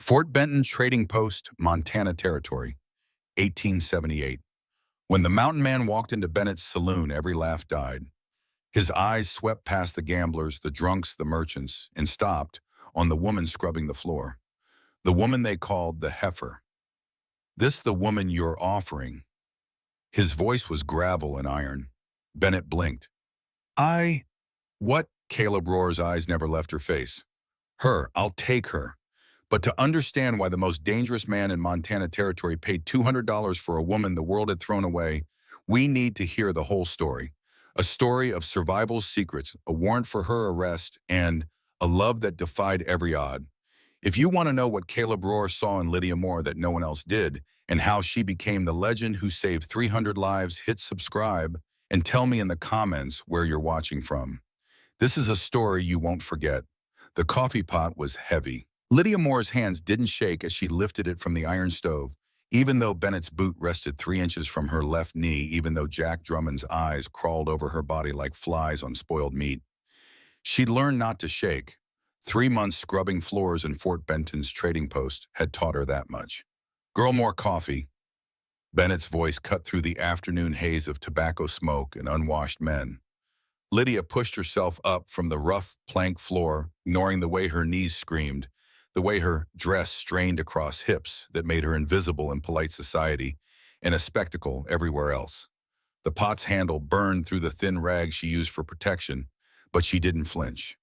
Fort Benton Trading Post, Montana Territory, 1878. When the mountain man walked into Bennett's saloon, every laugh died. His eyes swept past the gamblers, the drunks, the merchants, and stopped on the woman scrubbing the floor. The woman they called the heifer. "This the woman you're offering." His voice was gravel and iron. Bennett blinked. What?" Caleb Roar's eyes never left her face. "Her, I'll take her. But to understand why the most dangerous man in Montana Territory paid $200 for a woman the world had thrown away, we need to hear the whole story. A story of survival secrets, a warrant for her arrest, and a love that defied every odd. If you want to know what Caleb Roar saw in Lydia Moore that no one else did, and how she became the legend who saved 300 lives, hit subscribe and tell me in the comments where you're watching from. This is a story you won't forget. The coffee pot was heavy. Lydia Moore's hands didn't shake as she lifted it from the iron stove, even though Bennett's boot rested 3 inches from her left knee, even though Jack Drummond's eyes crawled over her body like flies on spoiled meat. She'd learned not to shake. 3 months scrubbing floors in Fort Benton's trading post had taught her that much. "Girl, more coffee." Bennett's voice cut through the afternoon haze of tobacco smoke and unwashed men. Lydia pushed herself up from the rough plank floor, ignoring the way her knees screamed, the way her dress strained across hips that made her invisible in polite society and a spectacle everywhere else. The pot's handle burned through the thin rag she used for protection, but she didn't flinch.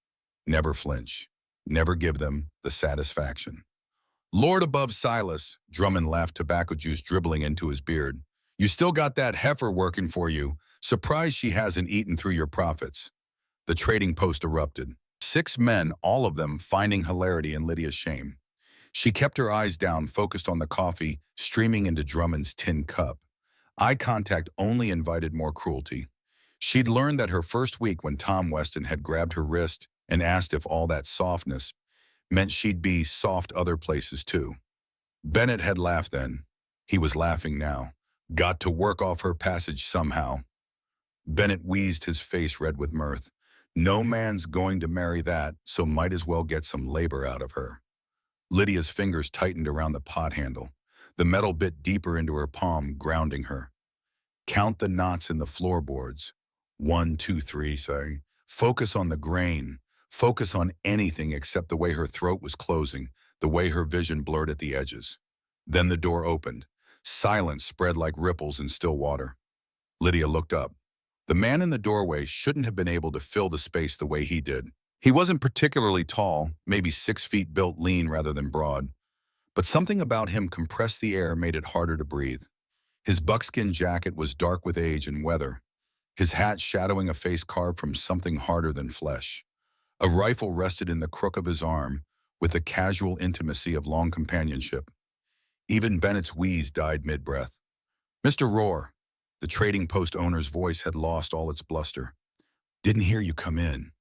Never flinch. Never give them the satisfaction. "Lord above Silas," Drummond laughed, tobacco juice dribbling into his beard. "You still got that heifer working for you. Surprised she hasn't eaten through your profits." The trading post erupted. 6 men, all of them finding hilarity in Lydia's shame. She kept her eyes down, focused on the coffee streaming into Drummond's tin cup. Eye contact only invited more cruelty. She'd learned that her first week when Tom Weston had grabbed her wrist and asked if all that softness meant she'd be soft other places too. Bennett had laughed then. He was laughing now. Got to work off her passage somehow. Bennett wheezed, his face red with mirth. No man's going to marry that, so might as well get some labor out of her. Lydia's fingers tightened around the pot handle. The metal bit deeper into her palm, grounding her. Count the knots in the floorboards. 1, 2, 3, sorry. Focus on the grain. Focus on anything except the way her throat was closing, the way her vision blurred at the edges. Then the door opened. Silence spread like ripples in still water. Lydia looked up. The man in the doorway shouldn't have been able to fill the space the way he did. He wasn't particularly tall, maybe 6 feet, built lean rather than broad. But something about him compressed the air, made it harder to breathe. His buckskin jacket was dark with age and weather, his hat shadowing a face carved from something harder than flesh. A rifle rested in the crook of his arm with the casual intimacy of long companionship. Even Bennett's wheeze died mid-breath. "Mr. Roar," the trading post owner's voice had lost all its bluster. "Didn't hear you come in."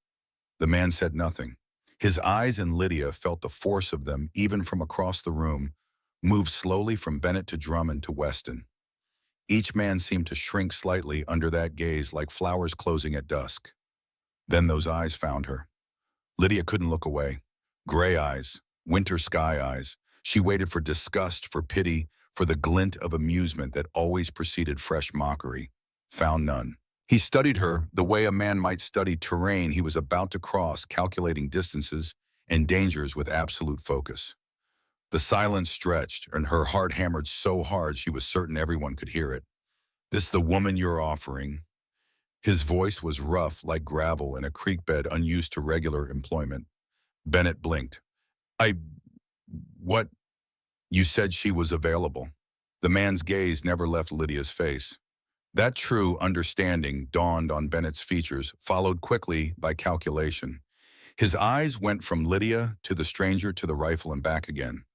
The man said nothing. His eyes, and Lydia felt the force of them even from across the room, moved slowly from Bennett to Drummond to Weston. Each man seemed to shrink slightly under that gaze, like flowers closing at dusk. Then those eyes found her. Lydia couldn't look away. Gray eyes, winter sky eyes. She waited for disgust, for pity, for the glint of amusement that always preceded fresh mockery. Found none. He studied her the way a man might study terrain he was about to cross, calculating distances and dangers with absolute focus. The silence stretched, and her heart hammered so hard she was certain everyone could hear it. "This the woman you're offering?" His voice was rough like gravel in a creek bed unused to regular employment. Bennett blinked. What? You said she was available." The man's gaze never left Lydia's face. That true understanding dawned on Bennett's features, followed quickly by calculation. His eyes went from Lydia to the stranger to the rifle and back again.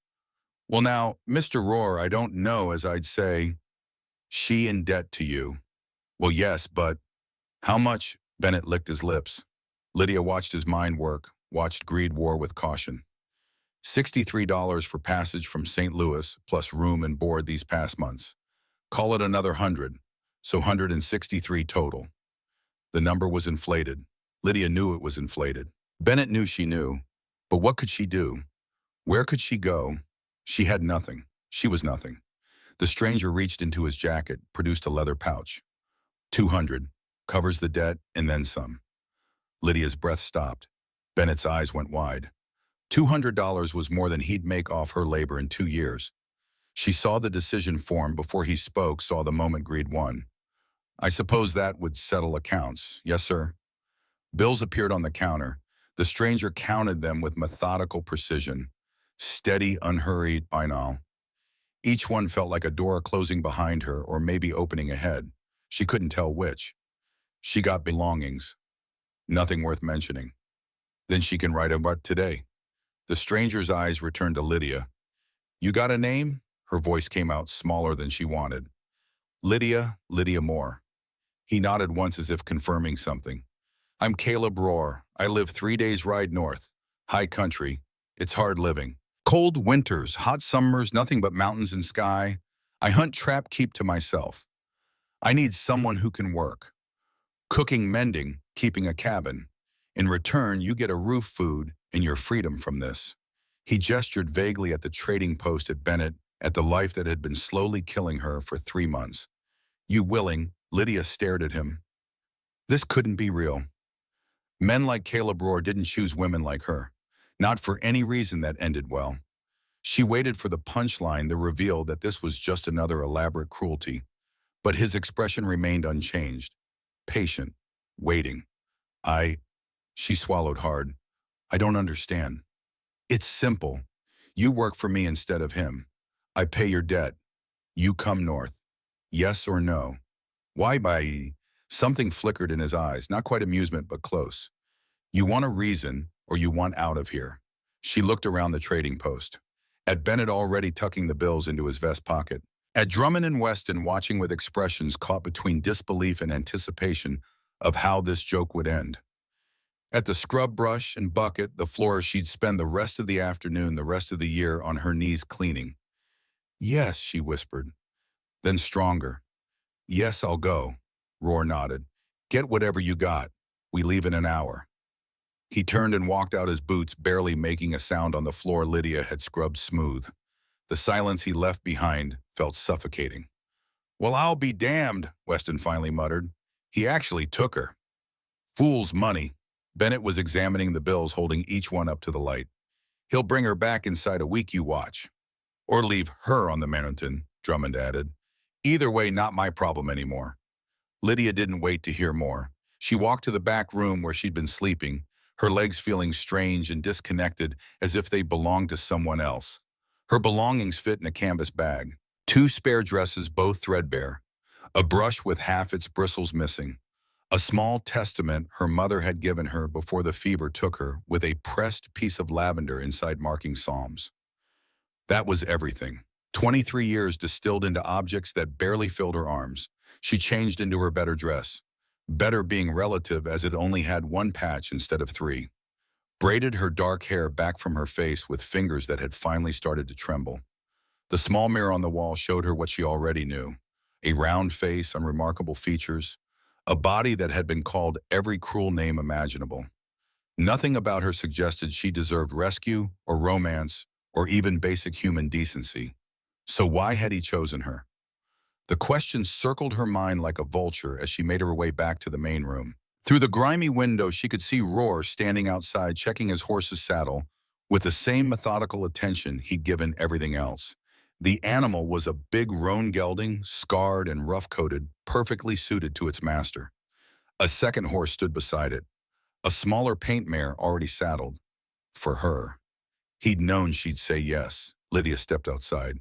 "Well now, Mr. Roar, I don't know as I'd say, she in debt to you." "Well, yes, but how much?" Bennett licked his lips. Lydia watched his mind work, watched greed war with caution. $63 for passage from St. Louis, plus room and board these past months. Call it another 100, so 163 total. The number was inflated. Lydia knew it was inflated. Bennett knew she knew. But what could she do? Where could she go? She had nothing. She was nothing. The stranger reached into his jacket, produced a leather pouch. 200. Covers the debt, and then some. Lydia's breath stopped. Bennett's eyes went wide. $200 was more than he'd make off her labor in 2 years. She saw the decision form before he spoke, saw the moment greed won. I suppose that would settle accounts. Yes, sir. Bills appeared on the counter. The stranger counted them with methodical precision. Steady, unhurried, final. Each one felt like a door closing behind her or maybe opening ahead. She couldn't tell which. She got belongings. Nothing worth mentioning. Then she can write about today. The stranger's eyes returned to Lydia. You got a name? Her voice came out smaller than she wanted. Lydia Moore. He nodded once as if confirming something. I'm Caleb Rohr. I live 3 days ride north. High country. It's hard living. Cold winters, hot summers, nothing but mountains and sky. I hunt trap keep to myself. I need someone who can work. Cooking, mending, keeping a cabin. In return, you get a roof, food, and your freedom from this. He gestured vaguely at the trading post at Bennett, at the life that had been slowly killing her for 3 months. You willing? Lydia stared at him. This couldn't be real. Men like Caleb Rohr didn't choose women like her. Not for any reason that ended well. She waited for the punchline, the reveal that this was just another elaborate cruelty. But his expression remained unchanged. Patient. Waiting. She swallowed hard. I don't understand. It's simple. You work for me instead of him. I pay your debt. You come north. Yes or no? Why by? Something flickered in his eyes, not quite amusement, but close. You want a reason, or you want out of here. She looked around the trading post. At Bennett already tucking the bills into his vest pocket. At Drummond and Weston watching with expressions caught between disbelief and anticipation of how this joke would end. At the scrub brush and bucket, the floor she'd spend the rest of the afternoon, the rest of the year on her knees cleaning. Yes, she whispered. Then stronger. Yes, I'll go. Rohr nodded. Get whatever you got. We leave in an hour. He turned and walked out, his boots barely making a sound on the floor Lydia had scrubbed smooth. The silence he left behind felt suffocating. Well, I'll be damned, Weston finally muttered. He actually took her. Fool's money. Bennett was examining the bills, holding each one up to the light. He'll bring her back inside a week, you watch. Or leave her on the mountain, Drummond added. Either way, not my problem anymore. Lydia didn't wait to hear more. She walked to the back room where she'd been sleeping, her legs feeling strange and disconnected as if they belonged to someone else. Her belongings fit in a canvas bag. 2 spare dresses, both threadbare. A brush with half its bristles missing. A small testament her mother had given her before the fever took her, with a pressed piece of lavender inside marking psalms. That was everything. 23 years distilled into objects that barely filled her arms. She changed into her better dress. Better being relative, as it only had 1 patch instead of 3. Braided her dark hair back from her face with fingers that had finally started to tremble. The small mirror on the wall showed her what she already knew. A round face, unremarkable features. A body that had been called every cruel name imaginable. Nothing about her suggested she deserved rescue or romance or even basic human decency. So why had he chosen her? The question circled her mind like a vulture as she made her way back to the main room. Through the grimy window, she could see Rohr standing outside checking his horse's saddle with the same methodical attention he'd given everything else. The animal was a big roan gelding, scarred and rough-coated, perfectly suited to its master. A second horse stood beside it, a smaller paint mare already saddled. For her. He'd known she'd say yes. Lydia stepped outside.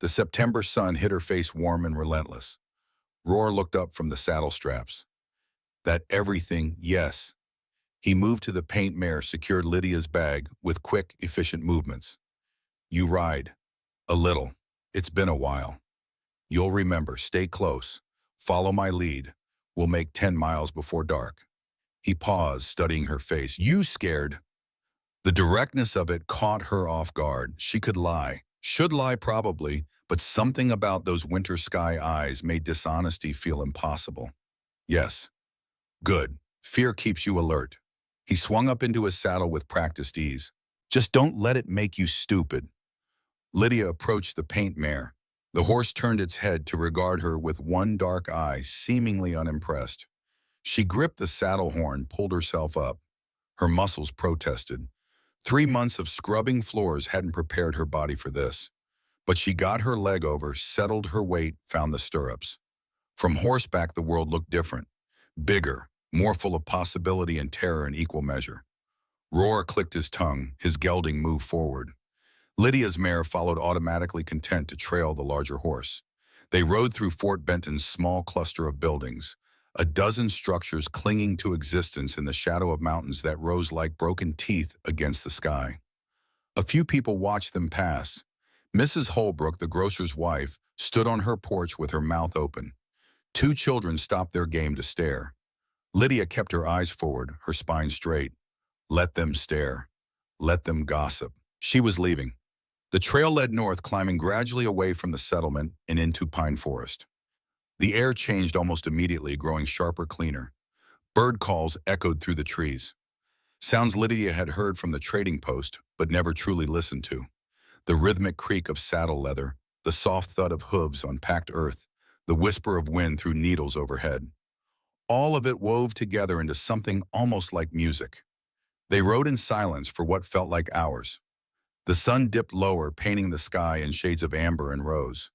The September sun hit her face warm and relentless. Rohr looked up from the saddle straps. That everything, yes. He moved to the paint mare, secured Lydia's bag with quick, efficient movements. You ride. A little. It's been a while. You'll remember, stay close. Follow my lead. We'll make 10 miles before dark. He paused, studying her face. You scared? The directness of it caught her off guard. She could lie. Should lie probably, but something about those winter sky eyes made dishonesty feel impossible. Yes. Good. Fear keeps you alert. He swung up into his saddle with practiced ease. Just don't let it make you stupid. Lydia approached the paint mare. The horse turned its head to regard her with one dark eye, seemingly unimpressed. She gripped the saddle horn, pulled herself up. Her muscles protested. 3 months of scrubbing floors hadn't prepared her body for this. But she got her leg over, settled her weight, found the stirrups. From horseback, the world looked different. Bigger, more full of possibility and terror in equal measure. Roar clicked his tongue, his gelding moved forward. Lydia's mare followed, automatically content to trail the larger horse. They rode through Fort Benton's small cluster of buildings, a dozen structures clinging to existence in the shadow of mountains that rose like broken teeth against the sky. A few people watched them pass. Mrs. Holbrook, the grocer's wife, stood on her porch with her mouth open. Two children stopped their game to stare. Lydia kept her eyes forward, her spine straight. Let them stare. Let them gossip. She was leaving. The trail led north, climbing gradually away from the settlement and into pine forest. The air changed almost immediately, growing sharper, cleaner. Bird calls echoed through the trees. Sounds Lydia had heard from the trading post, but never truly listened to. The rhythmic creak of saddle leather, the soft thud of hooves on packed earth, the whisper of wind through needles overhead. All of it wove together into something almost like music. They rode in silence for what felt like hours. The sun dipped lower, painting the sky in shades of amber and rose.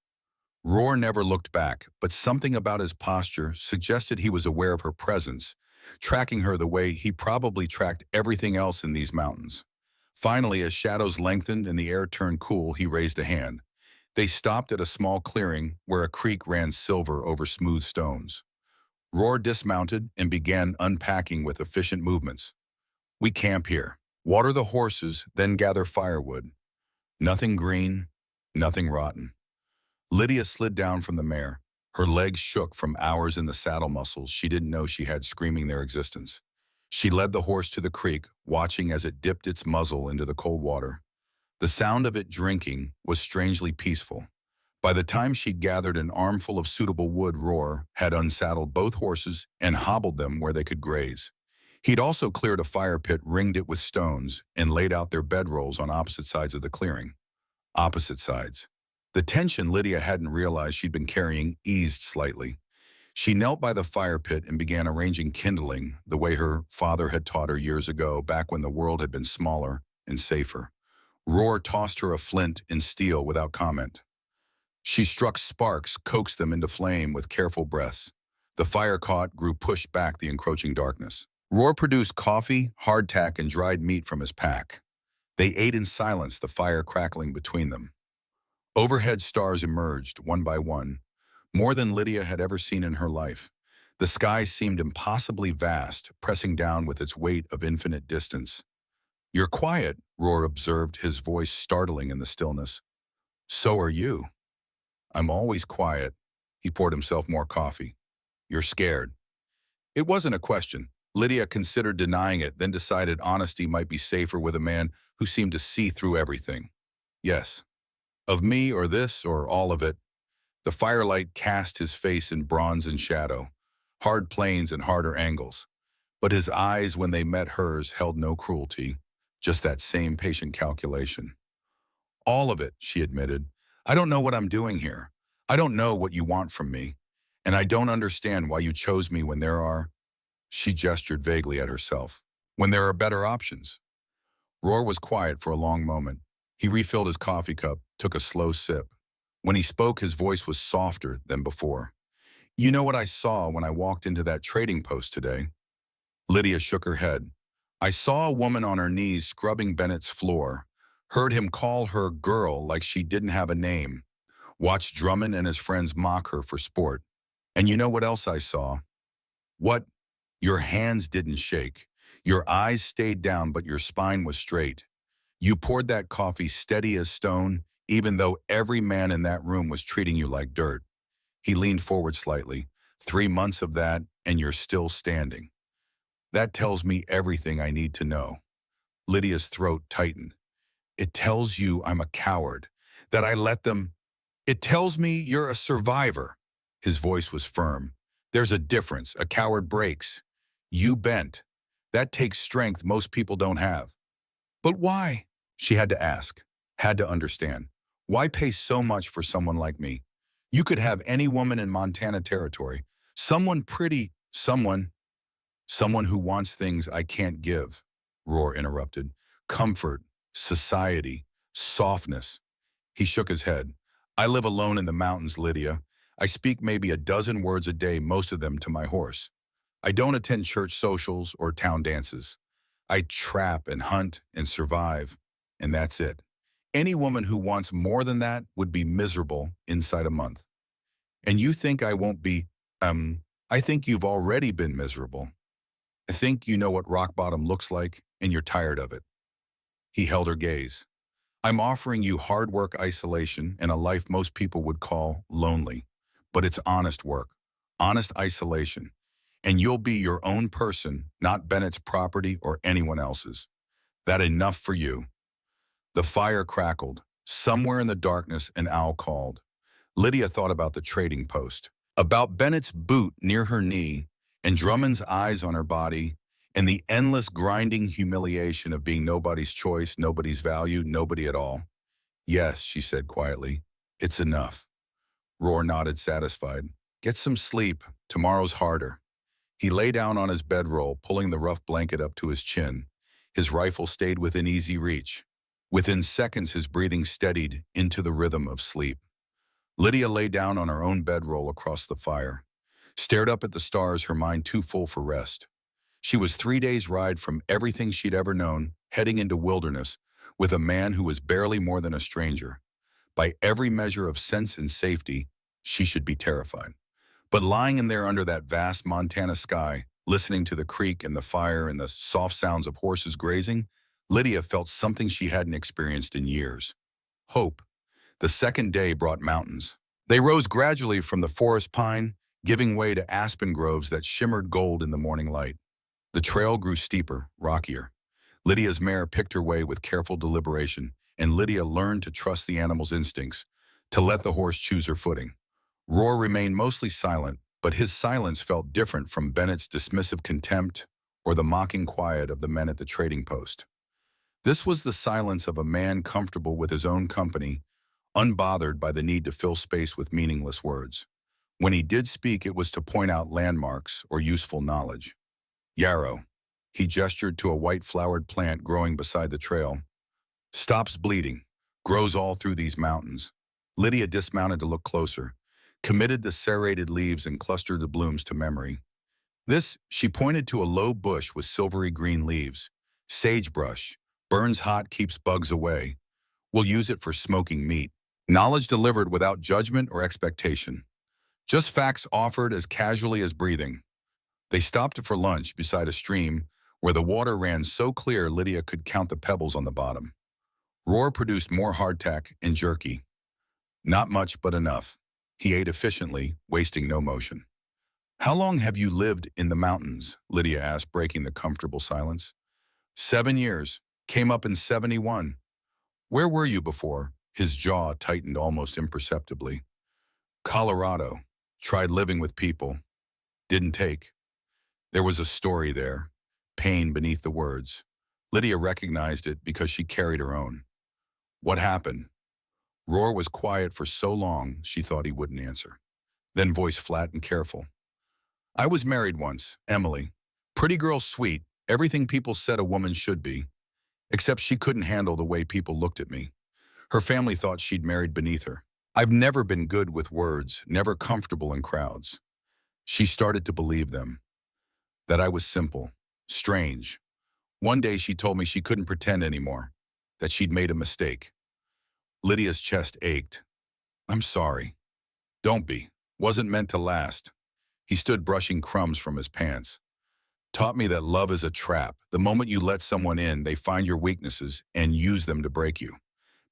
Roar never looked back, but something about his posture suggested he was aware of her presence, tracking her the way he probably tracked everything else in these mountains. Finally, as shadows lengthened and the air turned cool, he raised a hand. They stopped at a small clearing where a creek ran silver over smooth stones. Roar dismounted and began unpacking with efficient movements. We camp here, water the horses, then gather firewood. Nothing green, nothing rotten. Lydia slid down from the mare. Her legs shook from hours in the saddle muscles she didn't know she had screaming their existence. She led the horse to the creek, watching as it dipped its muzzle into the cold water. The sound of it drinking was strangely peaceful. By the time she'd gathered an armful of suitable wood, Roar had unsaddled both horses and hobbled them where they could graze. He'd also cleared a fire pit, ringed it with stones, and laid out their bedrolls on opposite sides of the clearing. Opposite sides. The tension Lydia hadn't realized she'd been carrying eased slightly. She knelt by the fire pit and began arranging kindling the way her father had taught her years ago, back when the world had been smaller and safer. Roar tossed her a flint and steel without comment. She struck sparks, coaxed them into flame with careful breaths. The fire caught, grew, pushed back the encroaching darkness. Roar produced coffee, hardtack, and dried meat from his pack. They ate in silence, the fire crackling between them. Overhead stars emerged, one by one, more than Lydia had ever seen in her life. The sky seemed impossibly vast, pressing down with its weight of infinite distance. "You're quiet," Roar observed, his voice startling in the stillness. "So are you." "I'm always quiet." He poured himself more coffee. "You're scared." It wasn't a question. Lydia considered denying it, then decided honesty might be safer with a man who seemed to see through everything. "Yes." "Of me, or this, or all of it?" The firelight cast his face in bronze and shadow, hard planes and harder angles. But his eyes, when they met hers, held no cruelty, just that same patient calculation. "All of it," she admitted. "I don't know what I'm doing here. I don't know what you want from me. And I don't understand why you chose me when there are—" She gestured vaguely at herself. "When there are better options." Roar was quiet for a long moment. He refilled his coffee cup, took a slow sip. When he spoke, his voice was softer than before. "You know what I saw when I walked into that trading post today?" Lydia shook her head. "I saw a woman on her knees scrubbing Bennett's floor, heard him call her girl like she didn't have a name, watched Drummond and his friends mock her for sport. And you know what else I saw?" "What?" "Your hands didn't shake. Your eyes stayed down, but your spine was straight. You poured that coffee steady as stone, even though every man in that room was treating you like dirt." He leaned forward slightly. 3 months of that, and you're still standing. That tells me everything I need to know." Lydia's throat tightened. "It tells you I'm a coward, that I let them—" "It tells me you're a survivor." His voice was firm. "There's a difference. A coward breaks. You bent. That takes strength most people don't have." "But why?" she had to ask, had to understand. Why pay so much for someone like me? You could have any woman in Montana Territory. Someone pretty, someone who wants things I can't give, Roar interrupted. Comfort, society, softness. He shook his head. I live alone in the mountains, Lydia. I speak maybe a dozen words a day, most of them to my horse. I don't attend church socials or town dances. I trap and hunt and survive, and that's it. Any woman who wants more than that would be miserable inside a month. And you think I won't be, I think you've already been miserable. I think you know what rock bottom looks like, and you're tired of it. He held her gaze. I'm offering you hard work isolation and a life most people would call lonely. But it's honest work, honest isolation. And you'll be your own person, not Bennett's property or anyone else's. That enough for you? The fire crackled. Somewhere in the darkness, an owl called. Lydia thought about the trading post, about Bennett's boot near her knee, and Drummond's eyes on her body, and the endless grinding humiliation of being nobody's choice, nobody's value, nobody at all. Yes, she said quietly, it's enough. Roar nodded, satisfied. Get some sleep. Tomorrow's harder. He lay down on his bedroll, pulling the rough blanket up to his chin. His rifle stayed within easy reach. Within seconds, his breathing steadied into the rhythm of sleep. Lydia lay down on her own bedroll across the fire, stared up at the stars, her mind too full for rest. She was 3 days' ride from everything she'd ever known, heading into wilderness, with a man who was barely more than a stranger. By every measure of sense and safety, she should be terrified. But lying in there under that vast Montana sky, listening to the creek and the fire and the soft sounds of horses grazing, Lydia felt something she hadn't experienced in years. Hope. The second day brought mountains. They rose gradually from the forest pine, giving way to aspen groves that shimmered gold in the morning light. The trail grew steeper, rockier. Lydia's mare picked her way with careful deliberation, and Lydia learned to trust the animal's instincts, to let the horse choose her footing. Roar remained mostly silent, but his silence felt different from Bennett's dismissive contempt or the mocking quiet of the men at the trading post. This was the silence of a man comfortable with his own company, unbothered by the need to fill space with meaningless words. When he did speak, it was to point out landmarks or useful knowledge. Yarrow. He gestured to a white-flowered plant growing beside the trail. Stops bleeding. Grows all through these mountains. Lydia dismounted to look closer, committed the serrated leaves and clustered the blooms to memory. This, she pointed to a low bush with silvery green leaves. Sagebrush. Burns hot, keeps bugs away. We'll use it for smoking meat. Knowledge delivered without judgment or expectation. Just facts offered as casually as breathing. They stopped for lunch beside a stream where the water ran so clear Lydia could count the pebbles on the bottom. Roar produced more hardtack and jerky. Not much, but enough. He ate efficiently, wasting no motion. How long have you lived in the mountains? Lydia asked, breaking the comfortable silence. 7 years. Came up in 71. Where were you before? His jaw tightened almost imperceptibly. Colorado. Tried living with people. Didn't take. There was a story there, pain beneath the words. Lydia recognized it because she carried her own. What happened? Roar was quiet for so long she thought he wouldn't answer. Then voice flat and careful. I was married once, Emily. Pretty girl, sweet, everything people said a woman should be. Except she couldn't handle the way people looked at me. Her family thought she'd married beneath her. I've never been good with words, never comfortable in crowds. She started to believe them. That I was simple, strange. One day she told me she couldn't pretend anymore, that she'd made a mistake. Lydia's chest ached. I'm sorry. Don't be. Wasn't meant to last. He stood brushing crumbs from his pants. Taught me that love is a trap. The moment you let someone in, they find your weaknesses and use them to break you.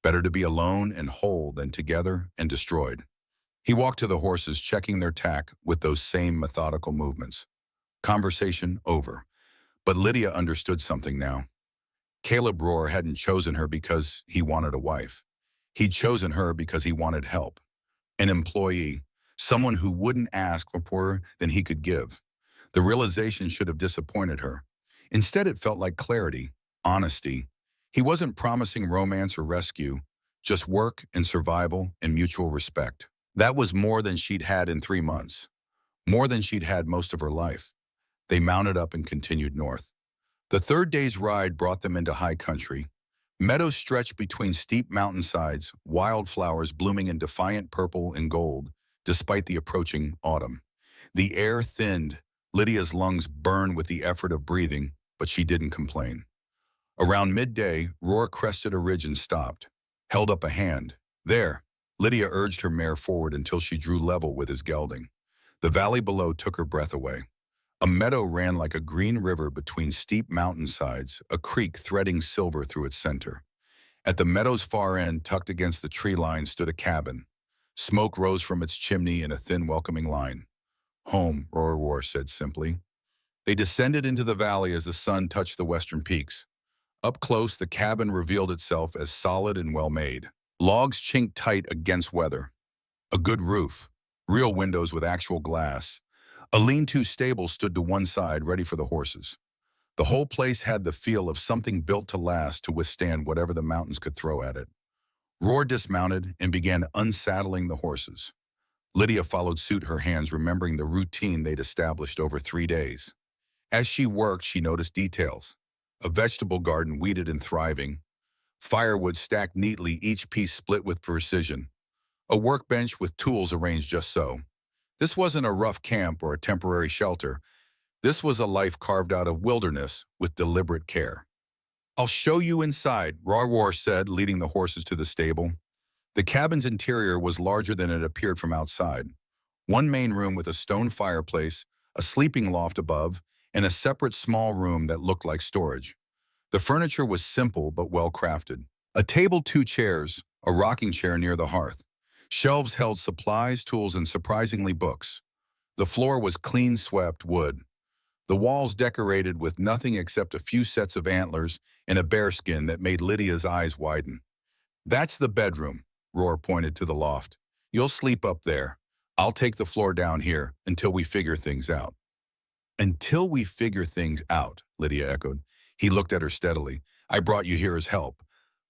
Better to be alone and whole than together and destroyed. He walked to the horses, checking their tack with those same methodical movements. Conversation over. But Lydia understood something now. Caleb Roar hadn't chosen her because he wanted a wife. He'd chosen her because he wanted help. An employee, someone who wouldn't ask for more than he could give. The realization should have disappointed her. Instead, it felt like clarity, honesty. He wasn't promising romance or rescue, Just work and survival and mutual respect. That was more than she'd had in 3 months, more than she'd had most of her life. They mounted up and continued north. The third day's ride brought them into high country. Meadows stretched between steep mountainsides, wildflowers blooming in defiant purple and gold, despite the approaching autumn. The air thinned, Lydia's lungs burned with the effort of breathing, but she didn't complain. Around midday, Roar crested a ridge and stopped, held up a hand. There, Lydia urged her mare forward until she drew level with his gelding. The valley below took her breath away. A meadow ran like a green river between steep mountainsides, a creek threading silver through its center. At the meadow's far end, tucked against the tree line, stood a cabin. Smoke rose from its chimney in a thin, welcoming line. Home, Roar said simply. They descended into the valley as the sun touched the western peaks. Up close, the cabin revealed itself as solid and well-made. Logs chinked tight against weather. A good roof. Real windows with actual glass. A lean-to stable stood to one side, ready for the horses. The whole place had the feel of something built to last, to withstand whatever the mountains could throw at it. Roar dismounted and began unsaddling the horses. Lydia followed suit, her hands remembering the routine they'd established over 3 days. As she worked, she noticed details. A vegetable garden weeded and thriving. Firewood stacked neatly, each piece split with precision. A workbench with tools arranged just so. This wasn't a rough camp or a temporary shelter. This was a life carved out of wilderness with deliberate care. "I'll show you inside," Roar said, leading the horses to the stable. The cabin's interior was larger than it appeared from outside. One main room with a stone fireplace, a sleeping loft above, and a separate small room that looked like storage. The furniture was simple but well-crafted. A table, 2 chairs, a rocking chair near the hearth. Shelves held supplies, tools, and surprisingly books. The floor was clean swept wood. The walls decorated with nothing except a few sets of antlers and a bearskin that made Lydia's eyes widen. "That's the bedroom," Roar pointed to the loft. "You'll sleep up there. I'll take the floor down here until we figure things out." "Until we figure things out," Lydia echoed. He looked at her steadily. "I brought you here as help.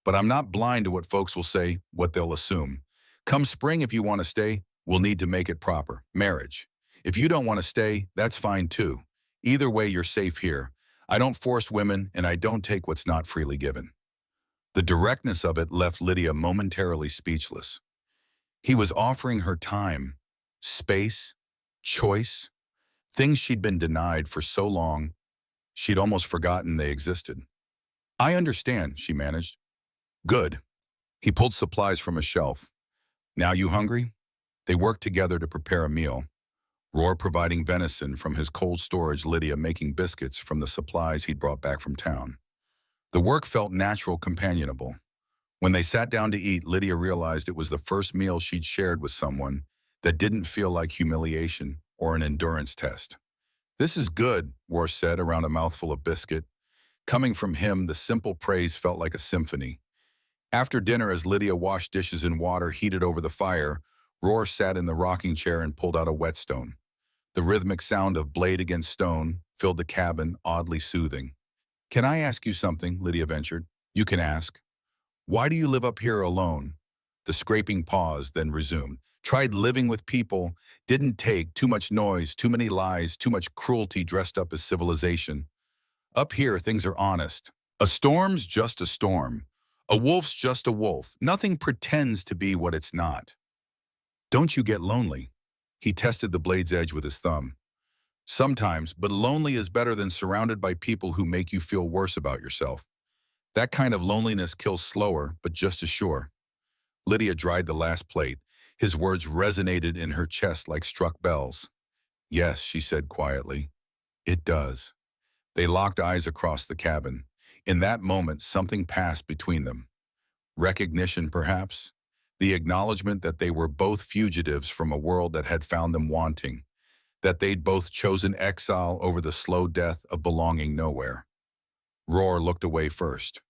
But I'm not blind to what folks will say, what they'll assume. Come spring, if you want to stay, we'll need to make it proper. Marriage. If you don't want to stay, that's fine too. Either way, you're safe here. I don't force women, and I don't take what's not freely given." The directness of it left Lydia momentarily speechless. He was offering her time, space, choice, things she'd been denied for so long, she'd almost forgotten they existed. "I understand," she managed. "Good." He pulled supplies from a shelf. "Now you hungry?" They worked together to prepare a meal. Roar providing venison from his cold storage, Lydia making biscuits from the supplies he'd brought back from town. The work felt natural, companionable. When they sat down to eat, Lydia realized it was the first meal she'd shared with someone that didn't feel like humiliation or an endurance test. "This is good," Roar said around a mouthful of biscuit. Coming from him, the simple praise felt like a symphony. After dinner, as Lydia washed dishes in water heated over the fire, Roar sat in the rocking chair and pulled out a whetstone. The rhythmic sound of blade against stone filled the cabin, oddly soothing. "Can I ask you something?" Lydia ventured. "You can ask." "Why do you live up here alone?" The scraping paused, then resumed. "Tried living with people. Didn't take. Too much noise, too many lies, too much cruelty dressed up as civilization. Up here, things are honest. A storm's just a storm. A wolf's just a wolf. Nothing pretends to be what it's not." "Don't you get lonely?" He tested the blade's edge with his thumb. "Sometimes, but lonely is better than surrounded by people who make you feel worse about yourself. That kind of loneliness kills slower, but just as sure." Lydia dried the last plate. His words resonated in her chest like struck bells. "Yes," she said quietly. "It does." They locked eyes across the cabin. In that moment, something passed between them. Recognition, perhaps? The acknowledgement that they were both fugitives from a world that had found them wanting, that they'd both chosen exile over the slow death of belonging nowhere. Roar looked away first.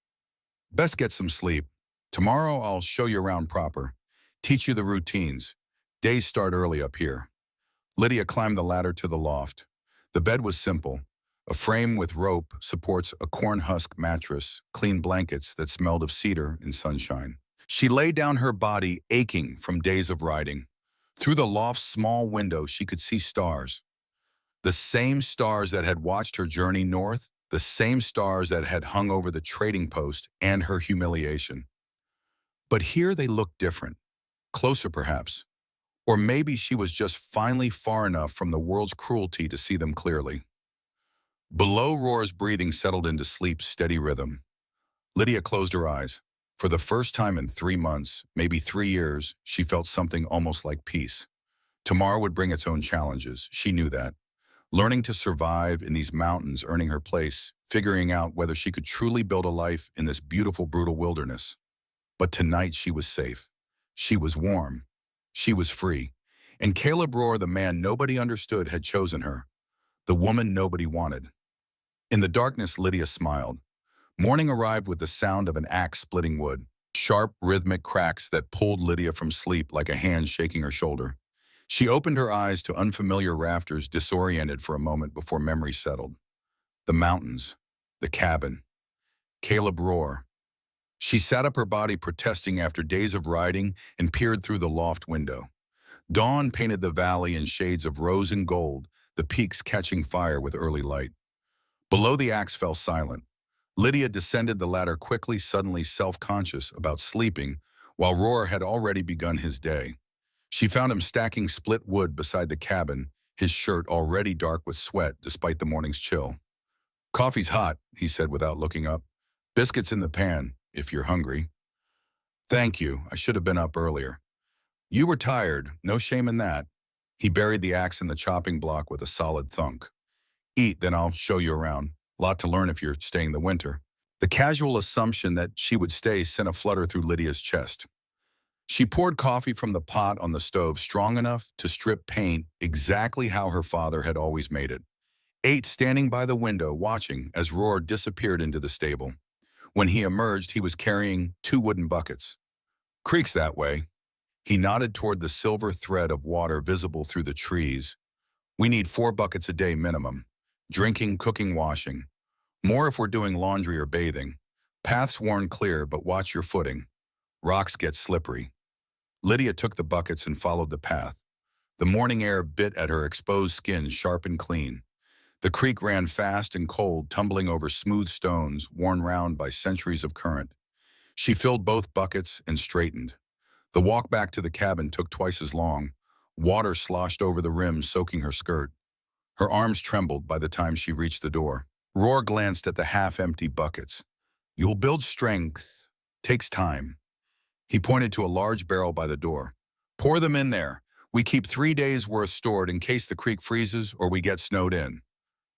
"Best get some sleep. Tomorrow I'll show you around proper. Teach you the routines. Days start early up here." Lydia climbed the ladder to the loft. The bed was simple. A frame with rope supports a corn husk mattress, clean blankets that smelled of cedar and sunshine. She lay down, her body aching from days of riding. Through the loft's small window, she could see stars. The same stars that had watched her journey north, the same stars that had hung over the trading post and her humiliation. But here they looked different, closer perhaps. Or maybe she was just finally far enough from the world's cruelty to see them clearly. Below, Roar's breathing settled into sleep's steady rhythm. Lydia closed her eyes. For the first time in 3 months, maybe 3 years, she felt something almost like peace. Tomorrow would bring its own challenges. She knew that. Learning to survive in these mountains, earning her place, figuring out whether she could truly build a life in this beautiful, brutal wilderness. But tonight she was safe. She was warm. She was free. And Caleb Roar, the man nobody understood, had chosen her. The woman nobody wanted. In the darkness, Lydia smiled. Morning arrived with the sound of an axe splitting wood. Sharp, rhythmic cracks that pulled Lydia from sleep like a hand shaking her shoulder. She opened her eyes to unfamiliar rafters, disoriented for a moment before memory settled. The mountains. The cabin. Caleb Roar. She sat up, her body protesting after days of riding, and peered through the loft window. Dawn painted the valley in shades of rose and gold, the peaks catching fire with early light. Below, the axe fell silent. Lydia descended the ladder quickly, suddenly self-conscious about sleeping, while Roar had already begun his day. She found him stacking split wood beside the cabin, his shirt already dark with sweat despite the morning's chill. "Coffee's hot," he said without looking up. "Biscuits in the pan, if you're hungry." "Thank you, I should have been up earlier." "You were tired, no shame in that." He buried the axe in the chopping block with a solid thunk. "Eat, then I'll show you around. Lot to learn if you're staying the winter." The casual assumption that she would stay sent a flutter through Lydia's chest. She poured coffee from the pot on the stove, strong enough to strip paint exactly how her father had always made it. Ate, standing by the window, watching as Roar disappeared into the stable. When he emerged, he was carrying 2 wooden buckets. "Creek's that way." He nodded toward the silver thread of water visible through the trees. "We need 4 buckets a day minimum. Drinking, cooking, washing. More if we're doing laundry or bathing. Paths worn clear, but watch your footing. Rocks get slippery." Lydia took the buckets and followed the path. The morning air bit at her exposed skin, sharp and clean. The creek ran fast and cold, tumbling over smooth stones worn round by centuries of current. She filled both buckets and straightened. The walk back to the cabin took twice as long. Water sloshed over the rim, soaking her skirt. Her arms trembled by the time she reached the door. Roar glanced at the half-empty buckets. "You'll build strength. Takes time." He pointed to a large barrel by the door. "Pour them in there. We keep 3 days' worth stored in case the creek freezes or we get snowed in."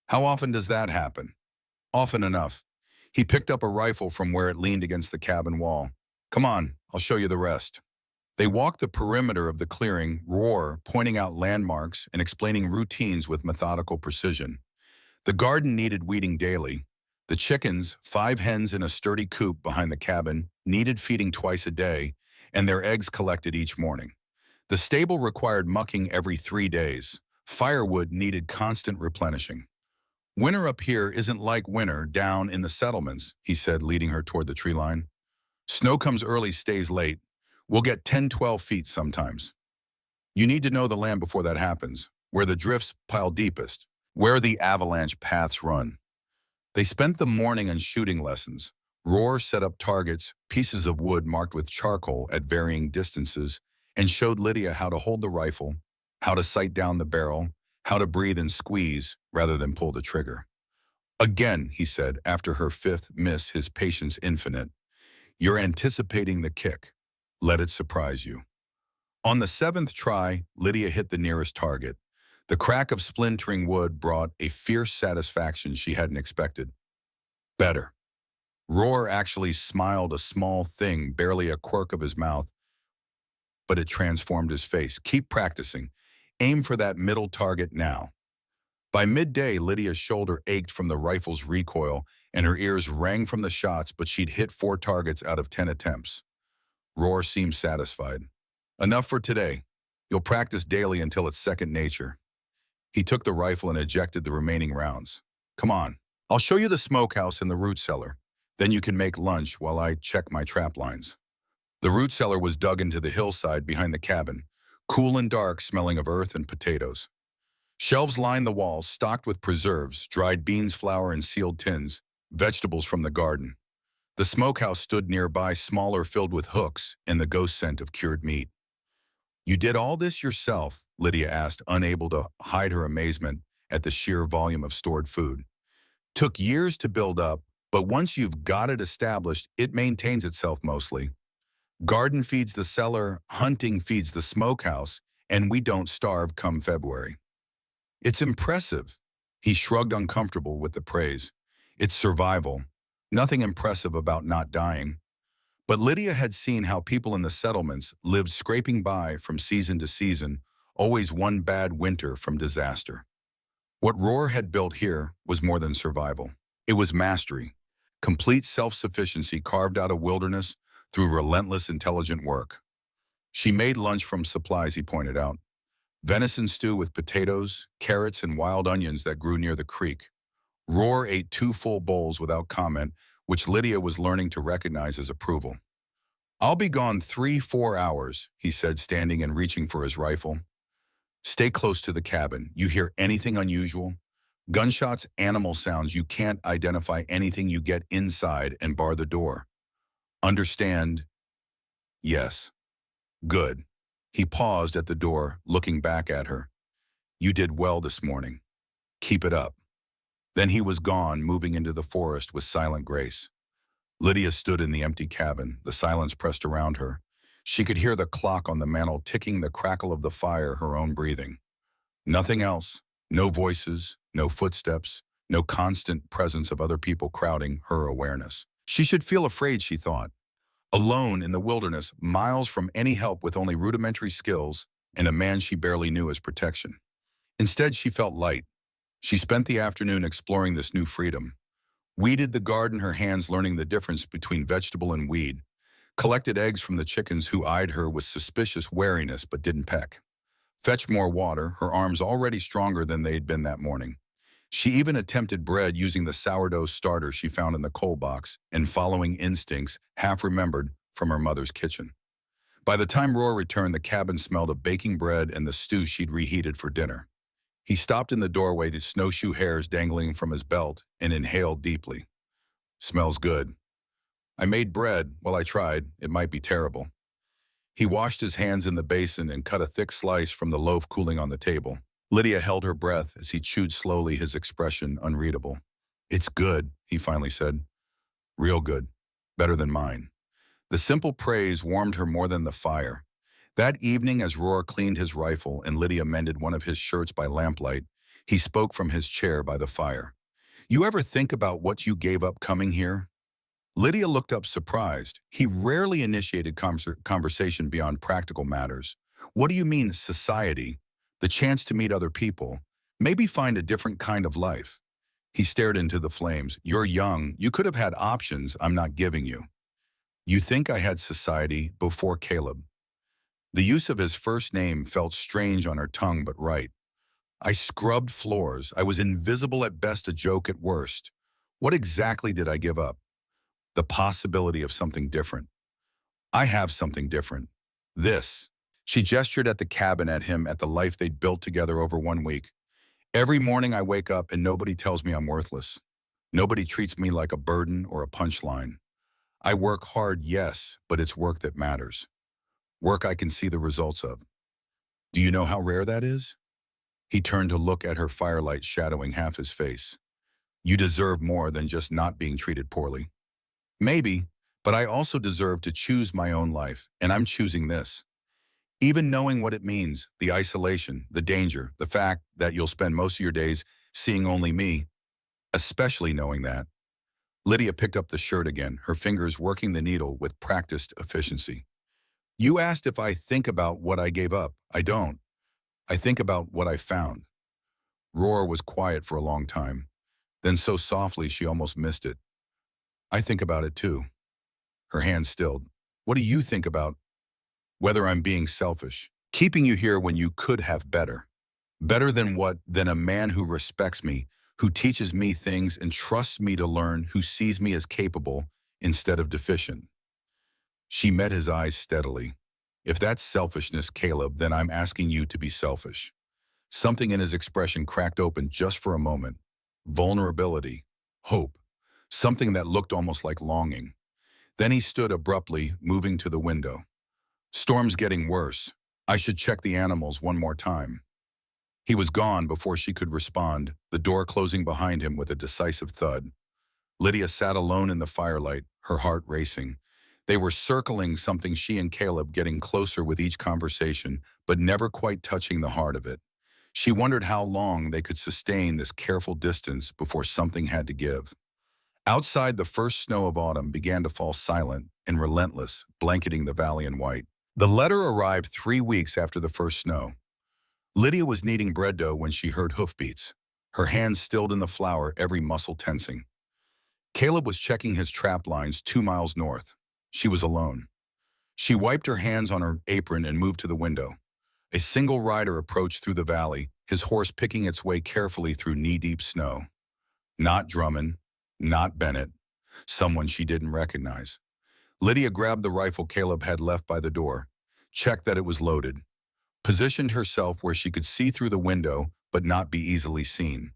"How often does that happen?" "Often enough." He picked up a rifle from where it leaned against the cabin wall. "Come on, I'll show you the rest." They walked the perimeter of the clearing, Roar pointing out landmarks and explaining routines with methodical precision. The garden needed weeding daily. The chickens, 5 hens in a sturdy coop behind the cabin, needed feeding twice a day, and their eggs collected each morning. The stable required mucking every 3 days. Firewood needed constant replenishing. "Winter up here isn't like winter down in the settlements," he said, leading her toward the tree line. "Snow comes early, stays late. We'll get 10, 12 feet sometimes. You need to know the land before that happens, where the drifts pile deepest, where the avalanche paths run." They spent the morning on shooting lessons. Roar set up targets, pieces of wood marked with charcoal at varying distances, and showed Lydia how to hold the rifle, how to sight down the barrel, how to breathe and squeeze rather than pull the trigger. "Again," he said, after her 5th miss, his patience infinite, "you're anticipating the kick. Let it surprise you." On the 7th try, Lydia hit the nearest target. The crack of splintering wood brought a fierce satisfaction she hadn't expected. Better. Roar actually smiled, a small thing, barely a quirk of his mouth, but it transformed his face. "Keep practicing. Aim for that middle target now." By midday, Lydia's shoulder ached from the rifle's recoil, and her ears rang from the shots, but she'd hit 4 targets out of 10 attempts. Roar seemed satisfied. "Enough for today. You'll practice daily until it's second nature." He took the rifle and ejected the remaining rounds. "Come on, I'll show you the smokehouse and the root cellar. Then you can make lunch while I check my trap lines." The root cellar was dug into the hillside behind the cabin, cool and dark, smelling of earth and potatoes. Shelves lined the walls, stocked with preserves, dried beans, flour, and sealed tins, vegetables from the garden. The smokehouse stood nearby, smaller, filled with hooks and the ghost scent of cured meat. "You did all this yourself?" Lydia asked, unable to hide her amazement at the sheer volume of stored food. "Took years to build up, but once you've got it established, it maintains itself mostly. Garden feeds the cellar, hunting feeds the smokehouse, and we don't starve come February." "It's impressive." He shrugged, uncomfortable with the praise. "It's survival. Nothing impressive about not dying." But Lydia had seen how people in the settlements lived scraping by from season to season, always one bad winter from disaster. What Roar had built here was more than survival. It was mastery, complete self-sufficiency carved out of wilderness through relentless, intelligent work. She made lunch from supplies, he pointed out. Venison stew with potatoes, carrots, and wild onions that grew near the creek. Roar ate 2 full bowls without comment, which Lydia was learning to recognize as approval. "I'll be gone 3, 4 hours, he said, standing and reaching for his rifle. "Stay close to the cabin. You hear anything unusual? Gunshots, animal sounds, you can't identify anything, you get inside and bar the door. Understand?" "Yes." "Good." He paused at the door, looking back at her. "You did well this morning. Keep it up." Then he was gone, moving into the forest with silent grace. Lydia stood in the empty cabin, the silence pressed around her. She could hear the clock on the mantel ticking, the crackle of the fire, her own breathing. Nothing else. No voices, no footsteps, no constant presence of other people crowding her awareness. She should feel afraid, she thought. Alone in the wilderness, miles from any help, with only rudimentary skills and a man she barely knew as protection. Instead, she felt light. She spent the afternoon exploring this new freedom. Weeded the garden, her hands learning the difference between vegetable and weed. Collected eggs from the chickens who eyed her with suspicious wariness but didn't peck. Fetched more water, her arms already stronger than they'd been that morning. She even attempted bread using the sourdough starter she found in the coal box and following instincts half remembered from her mother's kitchen. By the time Roar returned, the cabin smelled of baking bread and the stew she'd reheated for dinner. He stopped in the doorway, the snowshoe hairs dangling from his belt, and inhaled deeply. "Smells good." "I made bread. Well, I tried. It might be terrible." He washed his hands in the basin and cut a thick slice from the loaf cooling on the table. Lydia held her breath as he chewed slowly, his expression unreadable. "It's good," he finally said. "Real good. Better than mine." The simple praise warmed her more than the fire. That evening, as Roar cleaned his rifle and Lydia mended one of his shirts by lamplight, he spoke from his chair by the fire. "You ever think about what you gave up coming here?" Lydia looked up, surprised. He rarely initiated conversation beyond practical matters. "What do you mean, society? The chance to meet other people, maybe find a different kind of life." He stared into the flames. "You're young. You could have had options I'm not giving you." "You think I had society before Caleb?" The use of his first name felt strange on her tongue, but right. "I scrubbed floors. I was invisible at best, a joke at worst. What exactly did I give up?" "The possibility of something different." "I have something different. This." She gestured at the cabin, at him, at the life they'd built together over 1 week. "Every morning I wake up and nobody tells me I'm worthless. Nobody treats me like a burden or a punchline. I work hard, yes, but it's work that matters. Work I can see the results of. Do you know how rare that is?" He turned to look at her, firelight shadowing half his face. "You deserve more than just not being treated poorly." "Maybe, but I also deserve to choose my own life, and I'm choosing this. Even knowing what it means, the isolation, the danger, the fact that you'll spend most of your days seeing only me, especially knowing that." Lydia picked up the shirt again, her fingers working the needle with practiced efficiency. "You asked if I think about what I gave up. I don't. I think about what I found." Roar was quiet for a long time, then so softly she almost missed it. "I think about it too." Her hand stilled. "What do you think about?" "Whether I'm being selfish, keeping you here when you could have better." "Better than what?" "Than a man who respects me, who teaches me things and trusts me to learn, who sees me as capable instead of deficient." She met his eyes steadily. If that's selfishness, Caleb, then I'm asking you to be selfish. Something in his expression cracked open just for a moment. Vulnerability. Hope. Something that looked almost like longing. Then he stood abruptly, moving to the window. Storm's getting worse. I should check the animals one more time. He was gone before she could respond, the door closing behind him with a decisive thud. Lydia sat alone in the firelight, her heart racing. They were circling something, she and Caleb, getting closer with each conversation, but never quite touching the heart of it. She wondered how long they could sustain this careful distance before something had to give. Outside, the first snow of autumn began to fall silent and relentless, blanketing the valley in white. The letter arrived 3 weeks after the first snow. Lydia was kneading bread dough when she heard hoofbeats, her hands stilled in the flour, every muscle tensing. Caleb was checking his trap lines 2 miles north. She was alone. She wiped her hands on her apron and moved to the window. A single rider approached through the valley, his horse picking its way carefully through knee-deep snow. Not Drummond, not Bennett, someone she didn't recognize. Lydia grabbed the rifle Caleb had left by the door, checked that it was loaded, positioned herself where she could see through the window but not be easily seen.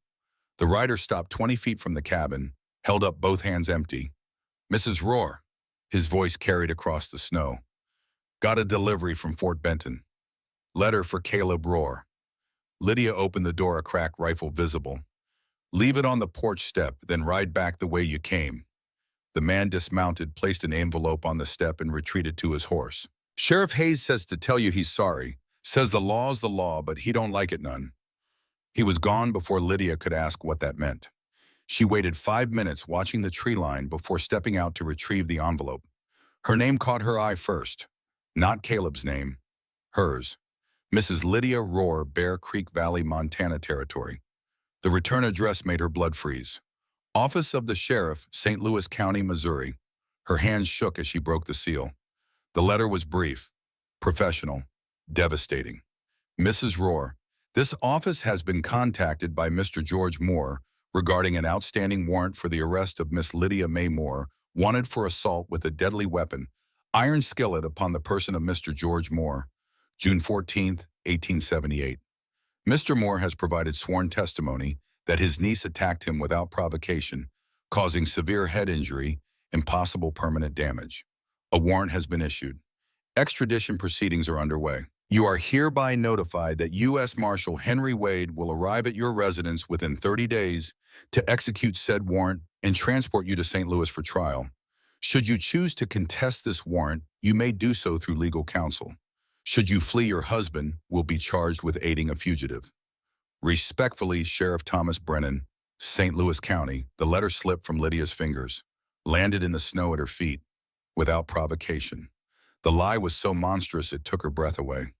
The rider stopped 20 feet from the cabin, held up both hands empty. "Mrs. Rohr," his voice carried across the snow. "Got a delivery from Fort Benton. Letter for Caleb Rohr." Lydia opened the door, a crack, rifle visible. "Leave it on the porch step, then ride back the way you came." The man dismounted, placed an envelope on the step, and retreated to his horse. "Sheriff Hayes says to tell you he's sorry. Says the law's the law, but he don't like it none." He was gone before Lydia could ask what that meant. She waited 5 minutes watching the tree line before stepping out to retrieve the envelope. Her name caught her eye first. Not Caleb's name. Hers. Mrs. Lydia Rohr, Bear Creek Valley, Montana Territory. The return address made her blood freeze. Office of the Sheriff, St. Louis County, Missouri. Her hands shook as she broke the seal. The letter was brief, professional, devastating. "Mrs. Rohr, this office has been contacted by Mr. George Moore regarding an outstanding warrant for the arrest of Miss Lydia May Moore, wanted for assault with a deadly weapon, iron skillet, upon the person of Mr. George Moore, June 14, 1878. Mr. Moore has provided sworn testimony that his niece attacked him without provocation, causing severe head injury and possible permanent damage. A warrant has been issued. Extradition proceedings are underway. You are hereby notified that U.S. Marshal Henry Wade will arrive at your residence within 30 days to execute said warrant and transport you to St. Louis for trial. Should you choose to contest this warrant, you may do so through legal counsel. Should you flee, your husband will be charged with aiding a fugitive. Respectfully, Sheriff Thomas Brennan, St. Louis County." The letter slipped from Lydia's fingers, landed in the snow at her feet, without provocation. The lie was so monstrous it took her breath away.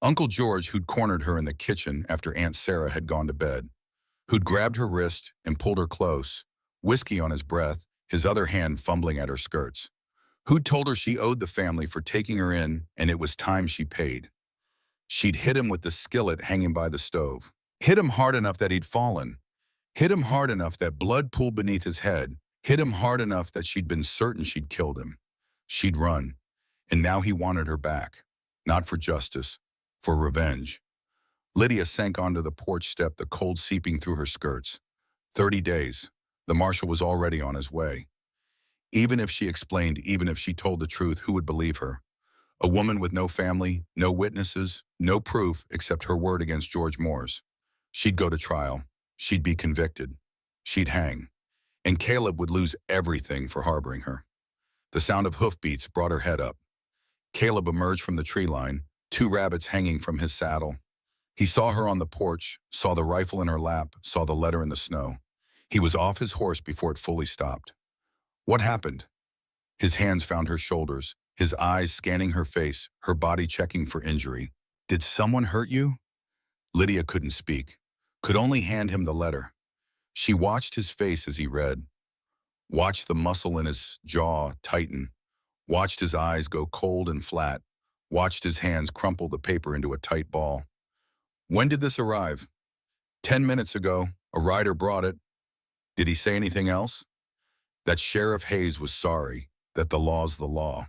Uncle George, who'd cornered her in the kitchen after Aunt Sarah had gone to bed, who'd grabbed her wrist and pulled her close, whiskey on his breath, his other hand fumbling at her skirts, who'd told her she owed the family for taking her in and it was time she paid. She'd hit him with the skillet hanging by the stove, hit him hard enough that he'd fallen, hit him hard enough that blood pooled beneath his head, hit him hard enough that she'd been certain she'd killed him. She'd run, and now he wanted her back, not for justice, for revenge. Lydia sank onto the porch step, the cold seeping through her skirts. 30 days. The marshal was already on his way. Even if she explained, even if she told the truth, who would believe her? A woman with no family, no witnesses, no proof except her word against George Moore's. She'd go to trial. She'd be convicted. She'd hang. And Caleb would lose everything for harboring her. The sound of hoofbeats brought her head up. Caleb emerged from the tree line, 2 rabbits hanging from his saddle. He saw her on the porch, saw the rifle in her lap, saw the letter in the snow. He was off his horse before it fully stopped. What happened? His hands found her shoulders, his eyes scanning her face, her body checking for injury. "Did someone hurt you?" Lydia couldn't speak, could only hand him the letter. She watched his face as he read, watched the muscle in his jaw tighten, watched his eyes go cold and flat, watched his hands crumple the paper into a tight ball. "When did this arrive?" 10 minutes ago. A rider brought it." "Did he say anything else?" "That Sheriff Hayes was sorry, that the law's the law."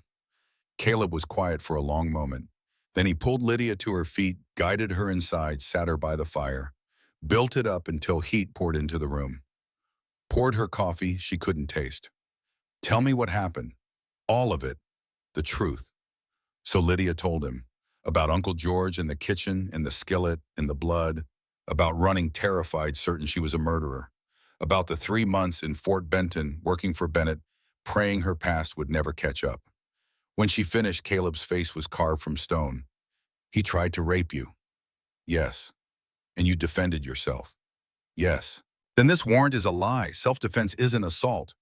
Caleb was quiet for a long moment. Then he pulled Lydia to her feet, guided her inside, sat her by the fire, built it up until heat poured into the room, poured her coffee she couldn't taste. Tell me what happened. All of it. The truth. So Lydia told him about Uncle George in the kitchen and the skillet and the blood, about running terrified, certain she was a murderer, about the 3 months in Fort Benton working for Bennett, praying her past would never catch up. When she finished, Caleb's face was carved from stone. He tried to rape you. Yes. And you defended yourself. Yes. Then this warrant is a lie. Self-defense isn't assault.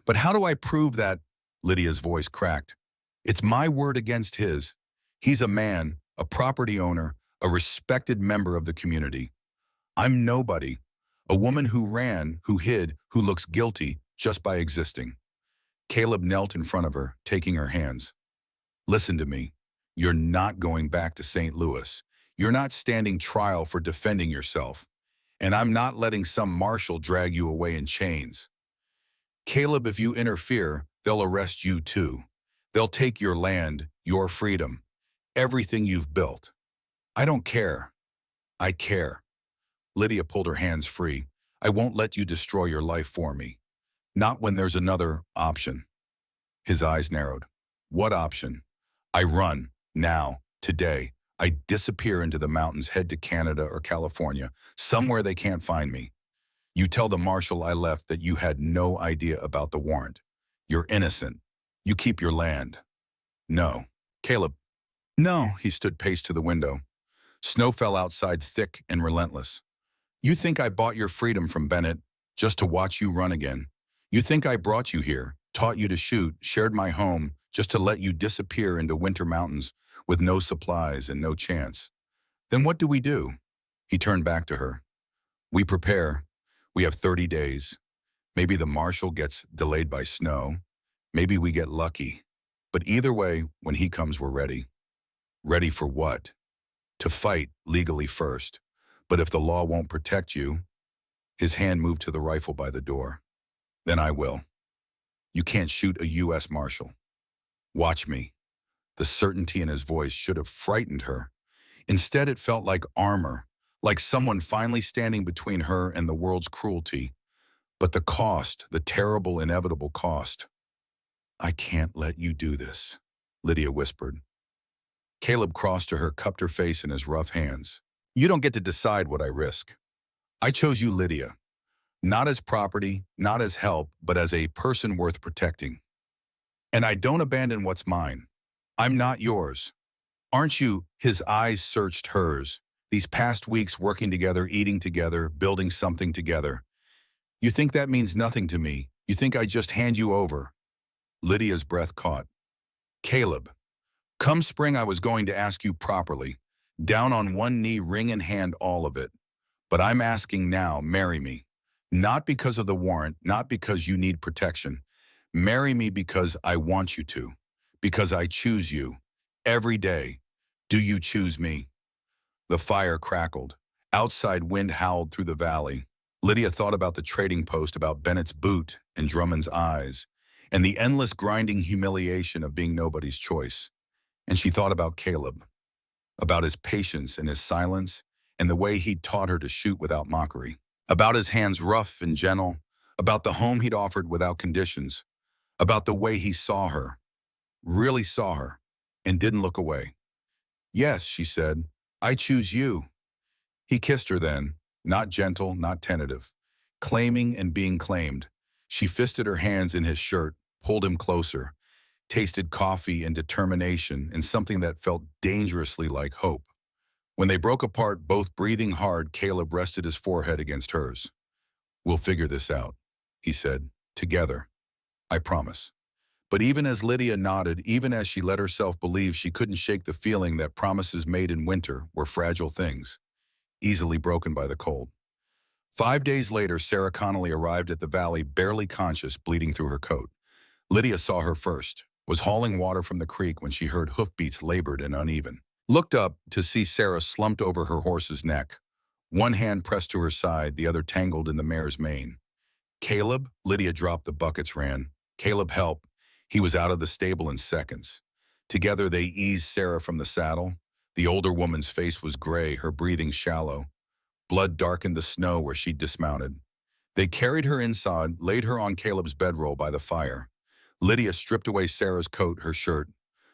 But how do I prove that? Lydia's voice cracked. It's my word against his. He's a man, a property owner, a respected member of the community. I'm nobody. A woman who ran, who hid, who looks guilty just by existing. Caleb knelt in front of her, taking her hands. Listen to me. You're not going back to St. Louis. You're not standing trial for defending yourself. And I'm not letting some marshal drag you away in chains. Caleb, if you interfere, they'll arrest you too. They'll take your land, your freedom, everything you've built. I don't care. I care. Lydia pulled her hands free. I won't let you destroy your life for me. Not when there's another option. His eyes narrowed. What option? I run, now, today. I disappear into the mountains, head to Canada or California, somewhere they can't find me. You tell the marshal I left that you had no idea about the warrant. You're innocent. You keep your land. No. Caleb. No. He stood pace to the window. Snow fell outside, thick and relentless. You think I bought your freedom from Bennett just to watch you run again? You think I brought you here, taught you to shoot, shared my home just to let you disappear into winter mountains with no supplies and no chance? Then what do? He turned back to her. We prepare. We have 30 days. Maybe the marshal gets delayed by snow. Maybe we get lucky. But either way, when he comes, we're ready. Ready for what? To fight legally first. But if the law won't protect you, his hand moved to the rifle by the door. Then I will. You can't shoot a U.S. Marshal. Watch me. The certainty in his voice should have frightened her. Instead, it felt like armor, like someone finally standing between her and the world's cruelty. But the cost, the terrible, inevitable cost. I can't let you do this, Lydia whispered. Caleb crossed to her, cupped her face in his rough hands. You don't get to decide what I risk. I chose you, Lydia. Not as property, not as help, but as a person worth protecting. And I don't abandon what's mine. I'm not yours. Aren't you? His eyes searched hers. These past weeks working together, eating together, building something together. You think that means nothing to me? You think I just hand you over? Lydia's breath caught. Caleb, come spring I was going to ask you properly, down on one knee, ring in hand, all of it. But I'm asking now, marry me. Not because of the warrant, not because you need protection. Marry me because I want you to. Because I choose you. Every day. Do you choose me? The fire crackled. Outside wind howled through the valley. Lydia thought about the trading post, about Bennett's boot and Drummond's eyes, and the endless grinding humiliation of being nobody's choice. And she thought about Caleb, about his patience and his silence, and the way he'd taught her to shoot without mockery, about his hands rough and gentle, about the home he'd offered without conditions, about the way he saw her, really saw her, and didn't look away. Yes, she said, I choose you. He kissed her then, not gentle, not tentative, claiming and being claimed. She fisted her hands in his shirt, pulled him closer, tasted coffee and determination and something that felt dangerously like hope. When they broke apart, both breathing hard, Caleb rested his forehead against hers. We'll figure this out, he said, together. I promise. But even as Lydia nodded, even as she let herself believe, she couldn't shake the feeling that promises made in winter were fragile things, easily broken by the cold. 5 days later, Sarah Connolly arrived at the valley, barely conscious, bleeding through her coat. Lydia saw her first, was hauling water from the creek when she heard hoofbeats labored and uneven. Looked up to see Sarah slumped over her horse's neck, one hand pressed to her side, the other tangled in the mare's mane. Caleb? Lydia dropped the buckets, ran. Caleb, help. He was out of the stable in seconds. Together they eased Sarah from the saddle. The older woman's face was gray, her breathing shallow. Blood darkened the snow where she'd dismounted. They carried her inside, laid her on Caleb's bedroll by the fire. Lydia stripped away Sarah's coat, her shirt,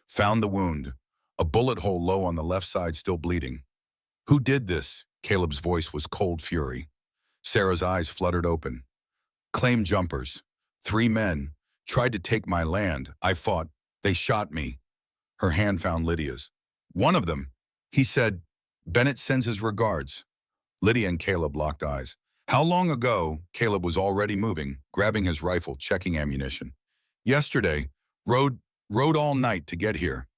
found the wound, a bullet hole low on the left side still bleeding. Who did this? Caleb's voice was cold fury. Sarah's eyes fluttered open. Claim jumpers. 3 men. Tried to take my land. I fought. They shot me. Her hand found Lydia's. One of them. He said, Bennett sends his regards. Lydia and Caleb locked eyes. How long ago? Caleb was already moving, grabbing his rifle, checking ammunition. Yesterday. Rode all night to get here.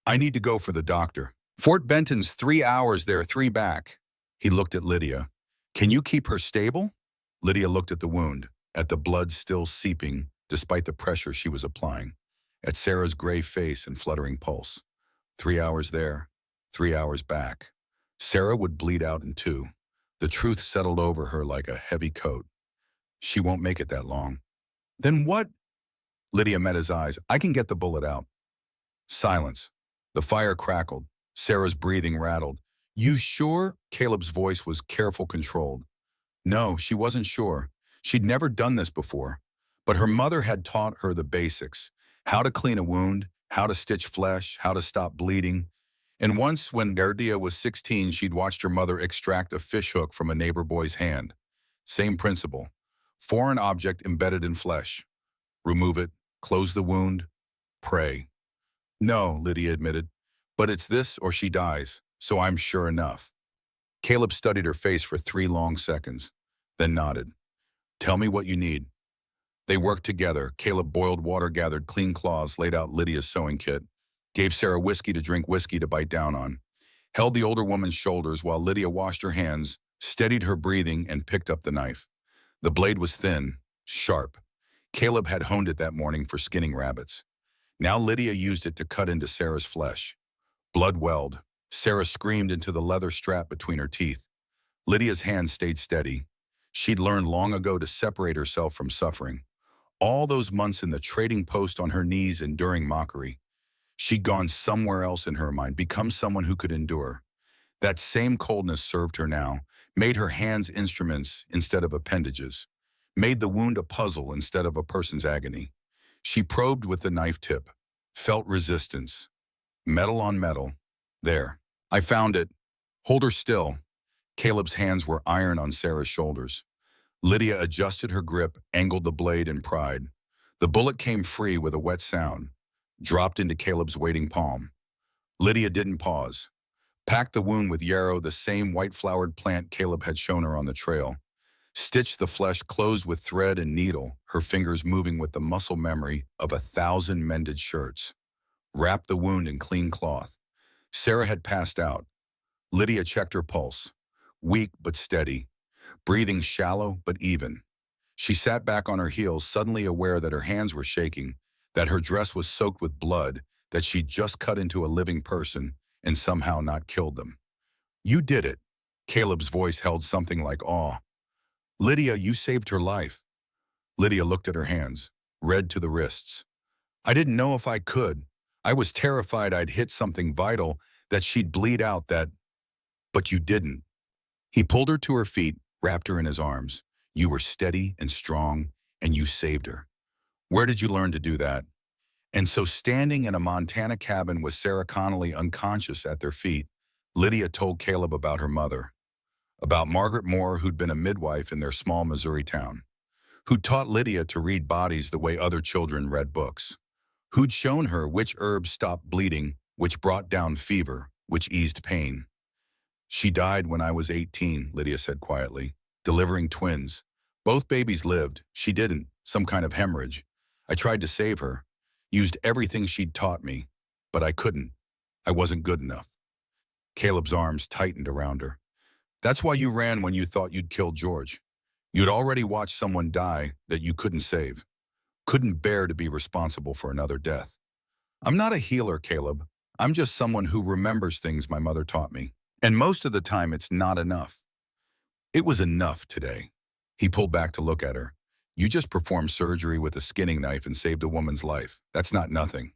I need to go for the doctor. Fort Benton's 3 hours there, 3 back. He looked at Lydia. Can you keep her stable? Lydia looked at the wound, at the blood still seeping despite the pressure she was applying, at Sarah's gray face and fluttering pulse. 3 hours there, 3 hours back. Sarah would bleed out in 2. The truth settled over her like a heavy coat. She won't make it that long. Then what? Lydia met his eyes. I can get the bullet out. Silence. The fire crackled. Sarah's breathing rattled. You sure? Caleb's voice was careful, controlled. No, she wasn't sure. She'd never done this before. But her mother had taught her the basics. How to clean a wound, how to stitch flesh, how to stop bleeding. And once, when Gardia was 16, she'd watched her mother extract a fish hook from a neighbor boy's hand. Same principle. Foreign object embedded in flesh. Remove it, close the wound, pray. No, Lydia admitted, but it's this or she dies, so I'm sure enough. Caleb studied her face for 3 long seconds, then nodded. Tell me what you need. They worked together. Caleb boiled water, gathered clean cloths, laid out Lydia's sewing kit, gave Sarah whiskey to drink, whiskey to bite down on, held the older woman's shoulders while Lydia washed her hands, steadied her breathing, and picked up the knife. The blade was thin, sharp. Caleb had honed it that morning for skinning rabbits. Now Lydia used it to cut into Sarah's flesh. Blood welled. Sarah screamed into the leather strap between her teeth. Lydia's hand stayed steady. She'd learned long ago to separate herself from suffering. All those months in the trading post on her knees enduring mockery. She'd gone somewhere else in her mind, become someone who could endure. That same coldness served her now, made her hands instruments instead of appendages, made the wound a puzzle instead of a person's agony. She probed with the knife tip, felt resistance. Metal on metal. There. I found it. Hold her still. Caleb's hands were iron on Sarah's shoulders. Lydia adjusted her grip, angled the blade in pride. The bullet came free with a wet sound, dropped into Caleb's waiting palm. Lydia didn't pause. Packed the wound with yarrow, the same white-flowered plant Caleb had shown her on the trail. Stitched the flesh closed with thread and needle, her fingers moving with the muscle memory of 1,000 mended shirts. Wrapped the wound in clean cloth. Sarah had passed out. Lydia checked her pulse. Weak but steady. Breathing shallow but even. She sat back on her heels, suddenly aware that her hands were shaking, that her dress was soaked with blood, that she'd just cut into a living person and somehow not killed them. You did it. Caleb's voice held something like awe. Lydia, you saved her life. Lydia looked at her hands, red to the wrists. I didn't know if I could. I was terrified I'd hit something vital, that she'd bleed out, that... But you didn't. He pulled her to her feet, wrapped her in his arms. You were steady and strong, and you saved her. Where did you learn to do that? And so, standing in a Montana cabin with Sarah Connolly unconscious at their feet, Lydia told Caleb about her mother, about Margaret Moore, who'd been a midwife in their small Missouri town, who'd taught Lydia to read bodies the way other children read books, who'd shown her which herbs stopped bleeding, which brought down fever, which eased pain. She died when I was 18, Lydia said quietly, delivering twins. Both babies lived. She didn't. Some kind of hemorrhage. I tried to save her. Used everything she'd taught me. But I couldn't. I wasn't good enough. Caleb's arms tightened around her. That's why you ran when you thought you'd killed George. You'd already watched someone die that you couldn't save. Couldn't bear to be responsible for another death. I'm not a healer, Caleb. I'm just someone who remembers things my mother taught me. And most of the time, it's not enough. It was enough today. He pulled back to look at her. You just performed surgery with a skinning knife and saved a woman's life. That's not nothing.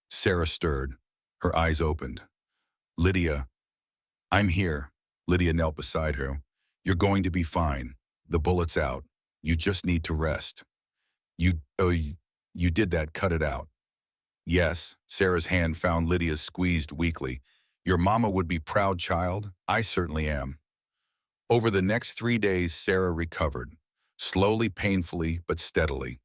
Sarah stirred. Her eyes opened. Lydia, I'm here. Lydia knelt beside her. You're going to be fine. The bullet's out. You just need to rest. You did that, cut it out. Yes, Sarah's hand found Lydia's squeezed weakly. Your mama would be proud, child. I certainly am. Over the next 3 days, Sarah recovered, slowly, painfully, but steadily.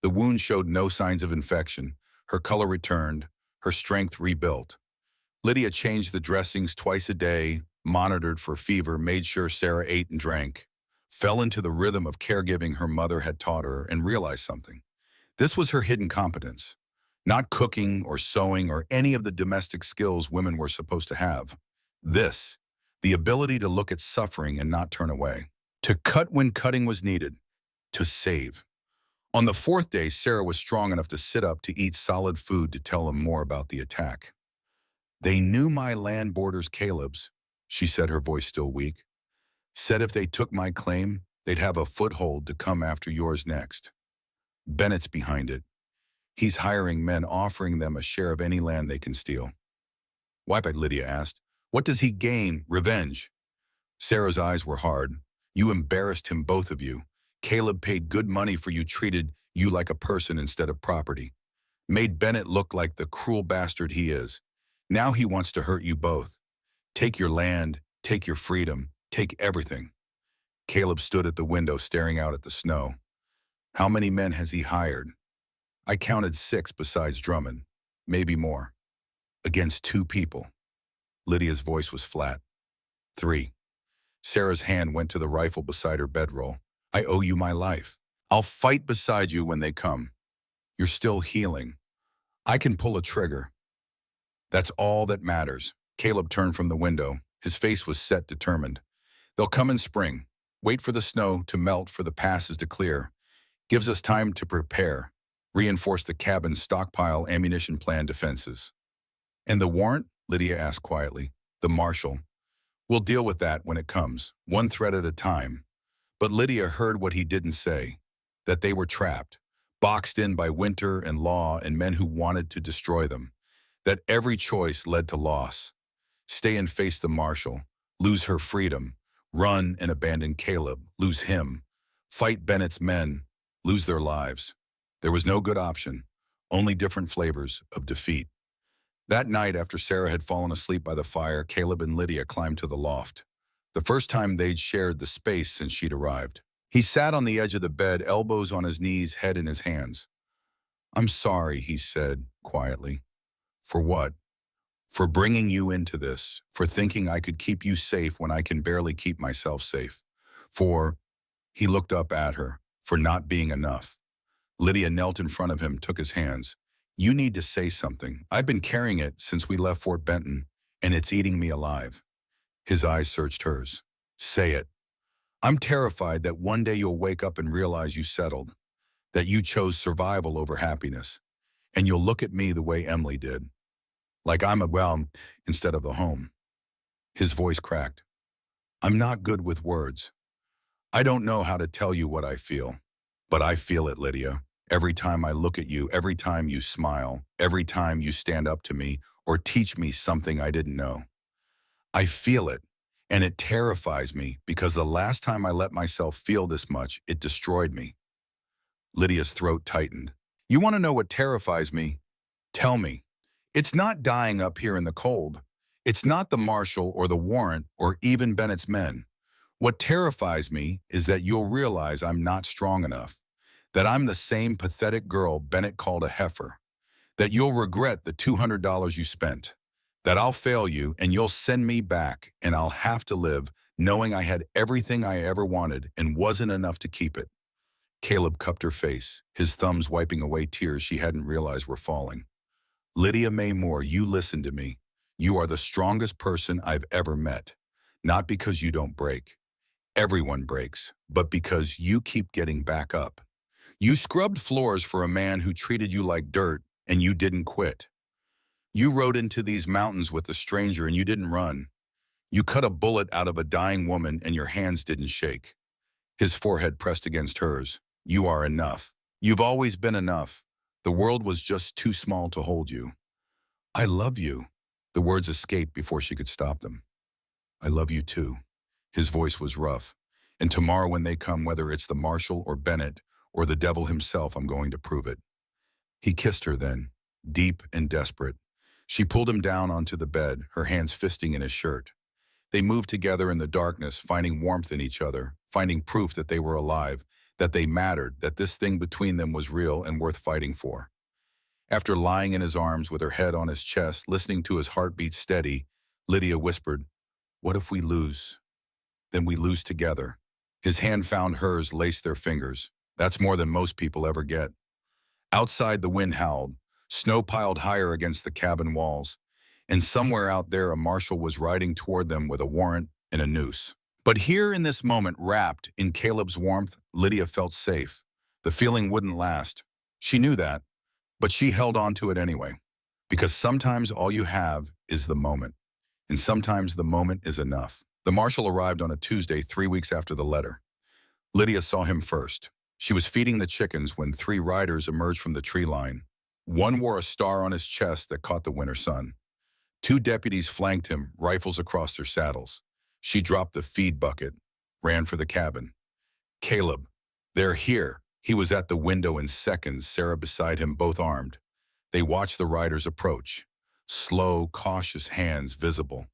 The wound showed no signs of infection. Her color returned, her strength rebuilt. Lydia changed the dressings twice a day, monitored for fever, made sure Sarah ate and drank, fell into the rhythm of caregiving her mother had taught her, and realized something. This was her hidden competence. Not cooking or sewing or any of the domestic skills women were supposed to have. This, the ability to look at suffering and not turn away. To cut when cutting was needed. To save. On the fourth day, Sarah was strong enough to sit up to eat solid food to tell them more about the attack. They knew my land borders Caleb's, she said, her voice still weak. Said if they took my claim, they'd have a foothold to come after yours next. Bennett's behind it. He's hiring men, offering them a share of any land they can steal. Why, Lydia asked. What does he gain? Revenge. Sarah's eyes were hard. You embarrassed him, both of you. Caleb paid good money for you, treated you like a person instead of property. Made Bennett look like the cruel bastard he is. Now he wants to hurt you both. Take your land, take your freedom, take everything. Caleb stood at the window staring out at the snow. How many men has he hired? I counted 6 besides Drummond, maybe more. Against 2 people. Lydia's voice was flat. 3. Sarah's hand went to the rifle beside her bedroll. I owe you my life. I'll fight beside you when they come. You're still healing. I can pull a trigger. That's all that matters. Caleb turned from the window. His face was set, determined. They'll come in spring. Wait for the snow to melt, for the passes to clear. Gives us time to prepare. Reinforce the cabin's stockpile, ammunition, plan, defenses. And the warrant? Lydia asked quietly. The marshal. We'll deal with that when it comes, one threat at a time. But Lydia heard what he didn't say, that they were trapped, boxed in by winter and law and men who wanted to destroy them, that every choice led to loss. Stay and face the marshal, lose her freedom, run and abandon Caleb, lose him, fight Bennett's men, lose their lives. There was no good option, only different flavors of defeat. That night, after Sarah had fallen asleep by the fire, Caleb and Lydia climbed to the loft. The first time they'd shared the space since she'd arrived. He sat on the edge of the bed, elbows on his knees, head in his hands. I'm sorry, he said quietly. For what? For bringing you into this, for thinking I could keep you safe when I can barely keep myself safe. He looked up at her, for not being enough. Lydia knelt in front of him, took his hands. You need to say something. I've been carrying it since we left Fort Benton, and it's eating me alive. His eyes searched hers. Say it. I'm terrified that one day you'll wake up and realize you settled, that you chose survival over happiness, and you'll look at me the way Emily did, like I'm a well instead of the home. His voice cracked. I'm not good with words. I don't know how to tell you what I feel, but I feel it, Lydia. Every time I look at you, every time you smile, every time you stand up to me or teach me something I didn't know. I feel it, and it terrifies me because the last time I let myself feel this much, it destroyed me. Lydia's throat tightened. You want to know what terrifies me? Tell me. It's not dying up here in the cold. It's not the marshal or the warrant or even Bennett's men. What terrifies me is that you'll realize I'm not strong enough, that I'm the same pathetic girl Bennett called a heifer, that you'll regret the $200 you spent, that I'll fail you and you'll send me back and I'll have to live knowing I had everything I ever wanted and wasn't enough to keep it. Caleb cupped her face, his thumbs wiping away tears she hadn't realized were falling. Lydia May Moore, you listen to me. You are the strongest person I've ever met, not because you don't break. Everyone breaks, but because you keep getting back up. You scrubbed floors for a man who treated you like dirt, and you didn't quit. You rode into these mountains with a stranger and you didn't run. You cut a bullet out of a dying woman and your hands didn't shake. His forehead pressed against hers. You are enough. You've always been enough. The world was just too small to hold you. I love you. The words escaped before she could stop them. I love you too. His voice was rough. And tomorrow when they come, whether it's the marshal or Bennett or the devil himself, I'm going to prove it. He kissed her then, deep and desperate. She pulled him down onto the bed, her hands fisting in his shirt. They moved together in the darkness, finding warmth in each other, finding proof that they were alive, that they mattered, that this thing between them was real and worth fighting for. After lying in his arms with her head on his chest, listening to his heartbeat steady, Lydia whispered, "What if we lose? Then we lose together." His hand found hers, laced their fingers. That's more than most people ever get. Outside, the wind howled. Snow piled higher against the cabin walls. And somewhere out there, a marshal was riding toward them with a warrant and a noose. But here in this moment, wrapped in Caleb's warmth, Lydia felt safe. The feeling wouldn't last. She knew that, but she held on to it anyway. Because sometimes all you have is the moment. And sometimes the moment is enough. The marshal arrived on a Tuesday 3 weeks after the letter. Lydia saw him first. She was feeding the chickens when 3 riders emerged from the tree line. One wore a star on his chest that caught the winter sun. 2 deputies flanked him, rifles across their saddles. She dropped the feed bucket, ran for the cabin. Caleb, they're here. He was at the window in seconds, Sarah beside him, both armed. They watched the riders approach. Slow, cautious hands visible.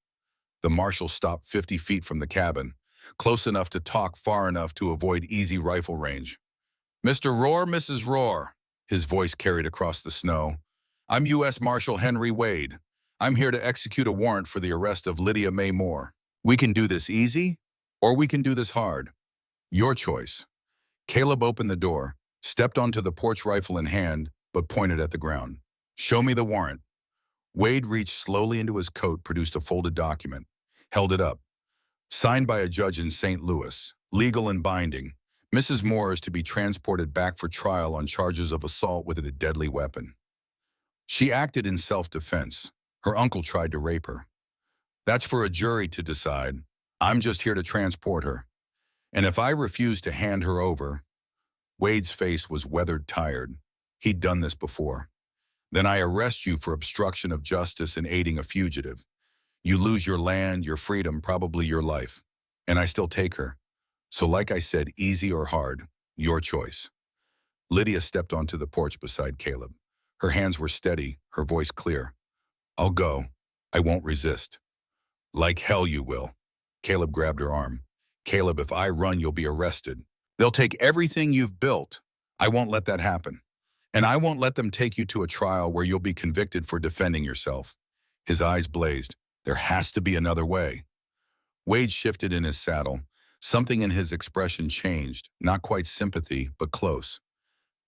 The marshal stopped 50 feet from the cabin, close enough to talk, far enough to avoid easy rifle range. "Mr. Rohr, Mrs. Rohr," his voice carried across the snow. "I'm U.S. Marshal Henry Wade. I'm here to execute a warrant for the arrest of Lydia May Moore. We can do this easy, or we can do this hard. Your choice." Caleb opened the door, stepped onto the porch, rifle in hand, but pointed at the ground. "Show me the warrant." Wade reached slowly into his coat, produced a folded document, held it up. "Signed by a judge in St. Louis, legal and binding. Mrs. Moore is to be transported back for trial on charges of assault with a deadly weapon. She acted in self-defense. Her uncle tried to rape her. That's for a jury to decide. I'm just here to transport her. And if I refuse to hand her over..." Wade's face was weathered, tired. He'd done this before. "Then I arrest you for obstruction of justice and aiding a fugitive. You lose your land, your freedom, probably your life. And I still take her. So like I said, easy or hard, your choice." Lydia stepped onto the porch beside Caleb. Her hands were steady, her voice clear. "I'll go. I won't resist." "Like hell you will." Caleb grabbed her arm. "Caleb, if I run, you'll be arrested. They'll take everything you've built. I won't let that happen. And I won't let them take you to a trial where you'll be convicted for defending yourself." His eyes blazed. "There has to be another way." Wade shifted in his saddle. Something in his expression changed, not quite sympathy, but close.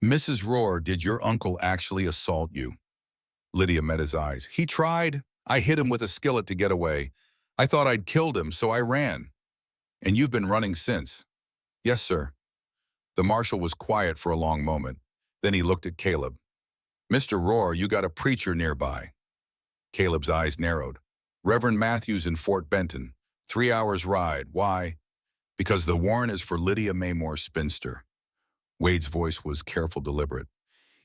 "Mrs. Rohr, did your uncle actually assault you?" Lydia met his eyes. "He tried. I hit him with a skillet to get away. I thought I'd killed him, so I ran." "And you've been running since?" "Yes, sir." The marshal was quiet for a long moment. Then he looked at Caleb. "Mr. Rohr, you got a preacher nearby." Caleb's eyes narrowed. "Reverend Matthews in Fort Benton. 3 hours ride. Why?" "Because the warrant is for Lydia May Moore, spinster." Wade's voice was careful, deliberate.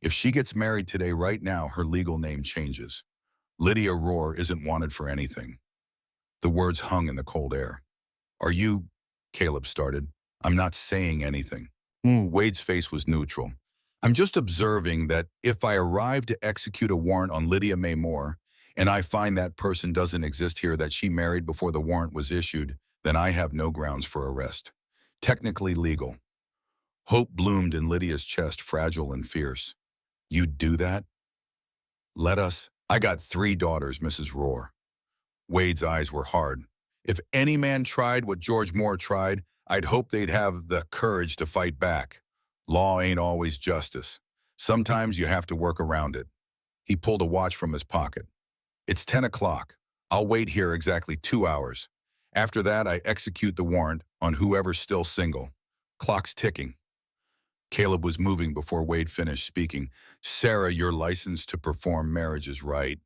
"If she gets married today, right now, her legal name changes. Lydia Rohr isn't wanted for anything." The words hung in the cold air. "Are you..." Caleb started. "I'm not saying anything." Wade's face was neutral. "I'm just observing that if I arrive to execute a warrant on Lydia May Moore, and I find that person doesn't exist here, that she married before the warrant was issued, then I have no grounds for arrest. Technically legal." Hope bloomed in Lydia's chest, fragile and fierce. "You'd do that?" "Let us..." "I got 3 daughters, Mrs. Rohr." Wade's eyes were hard. "If any man tried what George Moore tried, I'd hope they'd have the courage to fight back. Law ain't always justice. Sometimes you have to work around it." He pulled a watch from his pocket. "It's 10 o'clock. I'll wait here exactly 2 hours. After that, I execute the warrant on whoever's still single. Clock's ticking." Caleb was moving before Wade finished speaking. "Sarah, your license to perform marriage is right."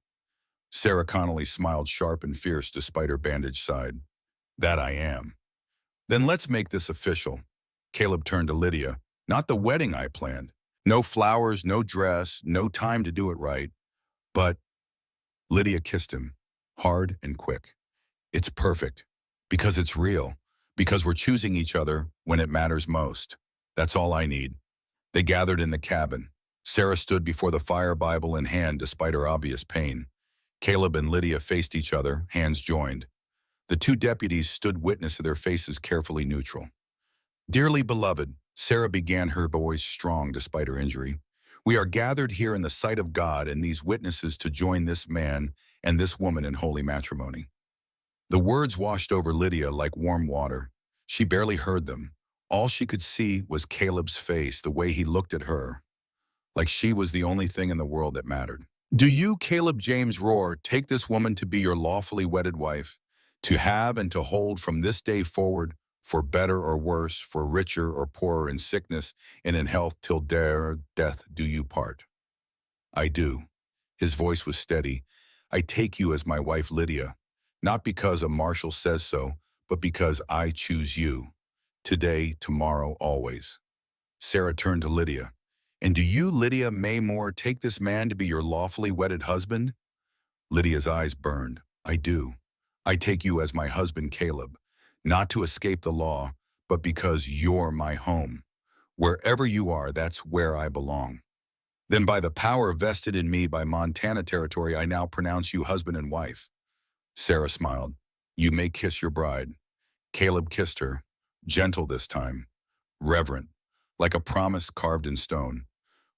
Sarah Connolly smiled, sharp and fierce despite her bandaged side. "That I am." "Then let's make this official." Caleb turned to Lydia. "Not the wedding I planned. No flowers, no dress, no time to do it right. But Lydia kissed him, hard and quick. It's perfect. Because it's real. Because we're choosing each other when it matters most. That's all I need. They gathered in the cabin. Sarah stood before the fire Bible in hand despite her obvious pain. Caleb and Lydia faced each other, hands joined. The two deputies stood witness to their faces carefully neutral. Dearly beloved, Sarah began, her voice strong despite her injury. We are gathered here in the sight of God and these witnesses to join this man and this woman in holy matrimony. The words washed over Lydia like warm water. She barely heard them. All she could see was Caleb's face, the way he looked at her, like she was the only thing in the world that mattered. Do you, Caleb James Rohr, take this woman to be your lawfully wedded wife, to have and to hold from this day forward, for better or worse, for richer or poorer, in sickness and in health, till death do you part? I do. His voice was steady. I take you as my wife, Lydia, not because a marshal says so, but because I choose you. Today, tomorrow, always. Sarah turned to Lydia. And do you, Lydia May Moore, take this man to be your lawfully wedded husband? Lydia's eyes burned. I do. I take you as my husband, Caleb, not to escape the law, but because you're my home. Wherever you are, that's where I belong. Then by the power vested in me by Montana Territory, I now pronounce you husband and wife. Sarah smiled. You may kiss your bride. Caleb kissed her, gentle this time, reverent, like a promise carved in stone.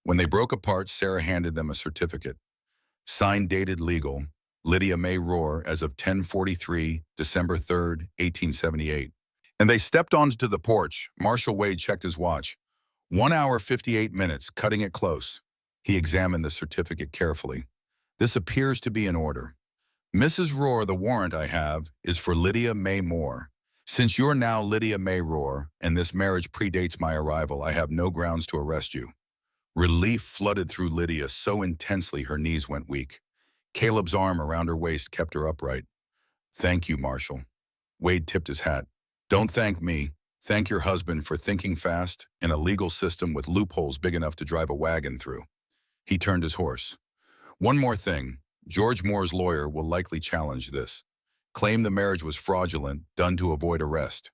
When they broke apart, Sarah handed them a certificate. Signed, dated, legal, Lydia May Rohr, as of 10:43, December 3rd, 1878. And they stepped onto the porch. Marshal Wade checked his watch. 1 hour, 58 minutes, cutting it close. He examined the certificate carefully. This appears to be in order. Mrs. Rohr, the warrant I have is for Lydia May Moore. Since you're now Lydia May Rohr, and this marriage predates my arrival, I have no grounds to arrest you. Relief flooded through Lydia so intensely her knees went weak. Caleb's arm around her waist kept her upright. Thank you, Marshal. Wade tipped his hat. Don't thank me. Thank your husband for thinking fast in a legal system with loopholes big enough to drive a wagon through. He turned his horse. One more thing. George Moore's lawyer will likely challenge this. Claim the marriage was fraudulent, done to avoid arrest.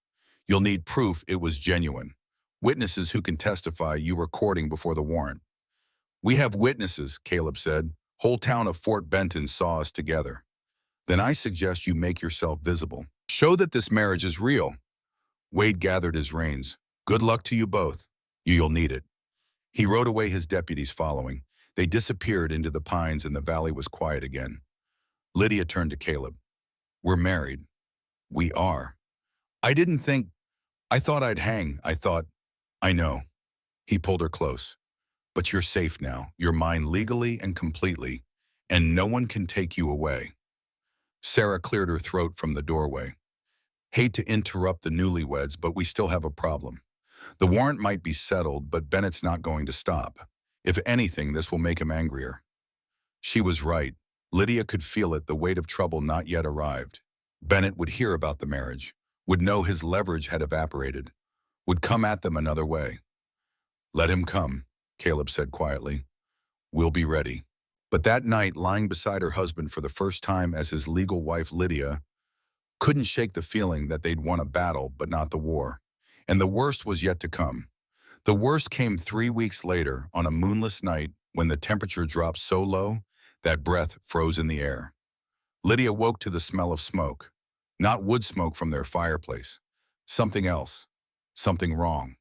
You'll need proof it was genuine. Witnesses who can testify you were courting before the warrant. We have witnesses, Caleb said. Whole town of Fort Benton saw us together. Then I suggest you make yourself visible. Show that this marriage is real. Wade gathered his reins. Good luck to you both. You'll need it. He rode away, his deputies following. They disappeared into the pines and the valley was quiet again. Lydia turned to Caleb. We're married. We are. I thought I'd hang. I know. He pulled her close. But you're safe now. You're mine legally and completely, and no one can take you away. Sarah cleared her throat from the doorway. Hate to interrupt the newlyweds, but we still have a problem. The warrant might be settled, but Bennett's not going to stop. If anything, this will make him angrier. She was right. Lydia could feel it, the weight of trouble not yet arrived. Bennett would hear about the marriage, would know his leverage had evaporated, would come at them another way. Let him come, Caleb said quietly. We'll be ready. But that night, lying beside her husband for the first time as his legal wife, Lydia couldn't shake the feeling that they'd won a battle, but not the war. And the worst was yet to come. The worst came 3 weeks later, on a moonless night when the temperature dropped so low that breath froze in the air. Lydia woke to the smell of smoke. Not wood smoke from their fireplace. Something else. Something wrong.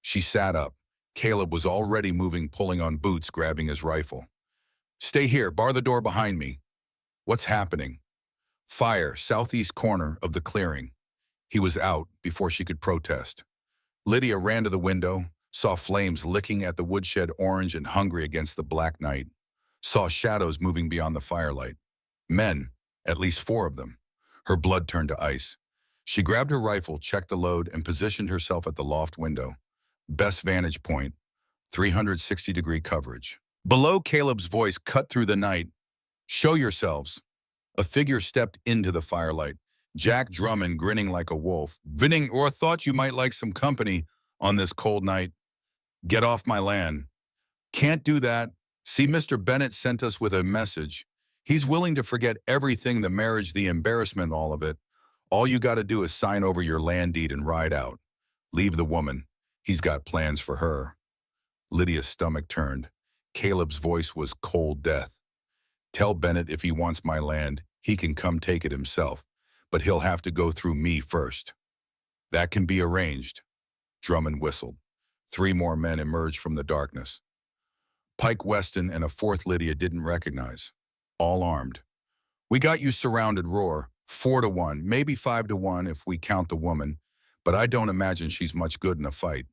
She sat up. Caleb was already moving, pulling on boots, grabbing his rifle. Stay here, bar the door behind me. What's happening? Fire, southeast corner of the clearing. He was out before she could protest. Lydia ran to the window, saw flames licking at the woodshed, orange and hungry against the black night. Saw shadows moving beyond the firelight. Men, at least 4 of them. Her blood turned to ice. She grabbed her rifle, checked the load, and positioned herself at the loft window. Best vantage point, 360-degree coverage. Below, Caleb's voice cut through the night. Show yourselves. A figure stepped into the firelight. Jack Drummond, grinning like a wolf. Vinning, or thought you might like some company on this cold night. Get off my land. Can't do that. See, Mr. Bennett sent us with a message. He's willing to forget everything, the marriage, the embarrassment, all of it. All you got to do is sign over your land deed and ride out. Leave the woman. He's got plans for her. Lydia's stomach turned. Caleb's voice was cold death. Tell Bennett if he wants my land, he can come take it himself, but he'll have to go through me first. That can be arranged. Drummond whistled. 3 more men emerged from the darkness. Pike Weston and a 4th Lydia didn't recognize. All armed. We got you surrounded, Roar. 4 to 1, maybe 5 to 1 if we count the woman, but I don't imagine she's much good in a fight.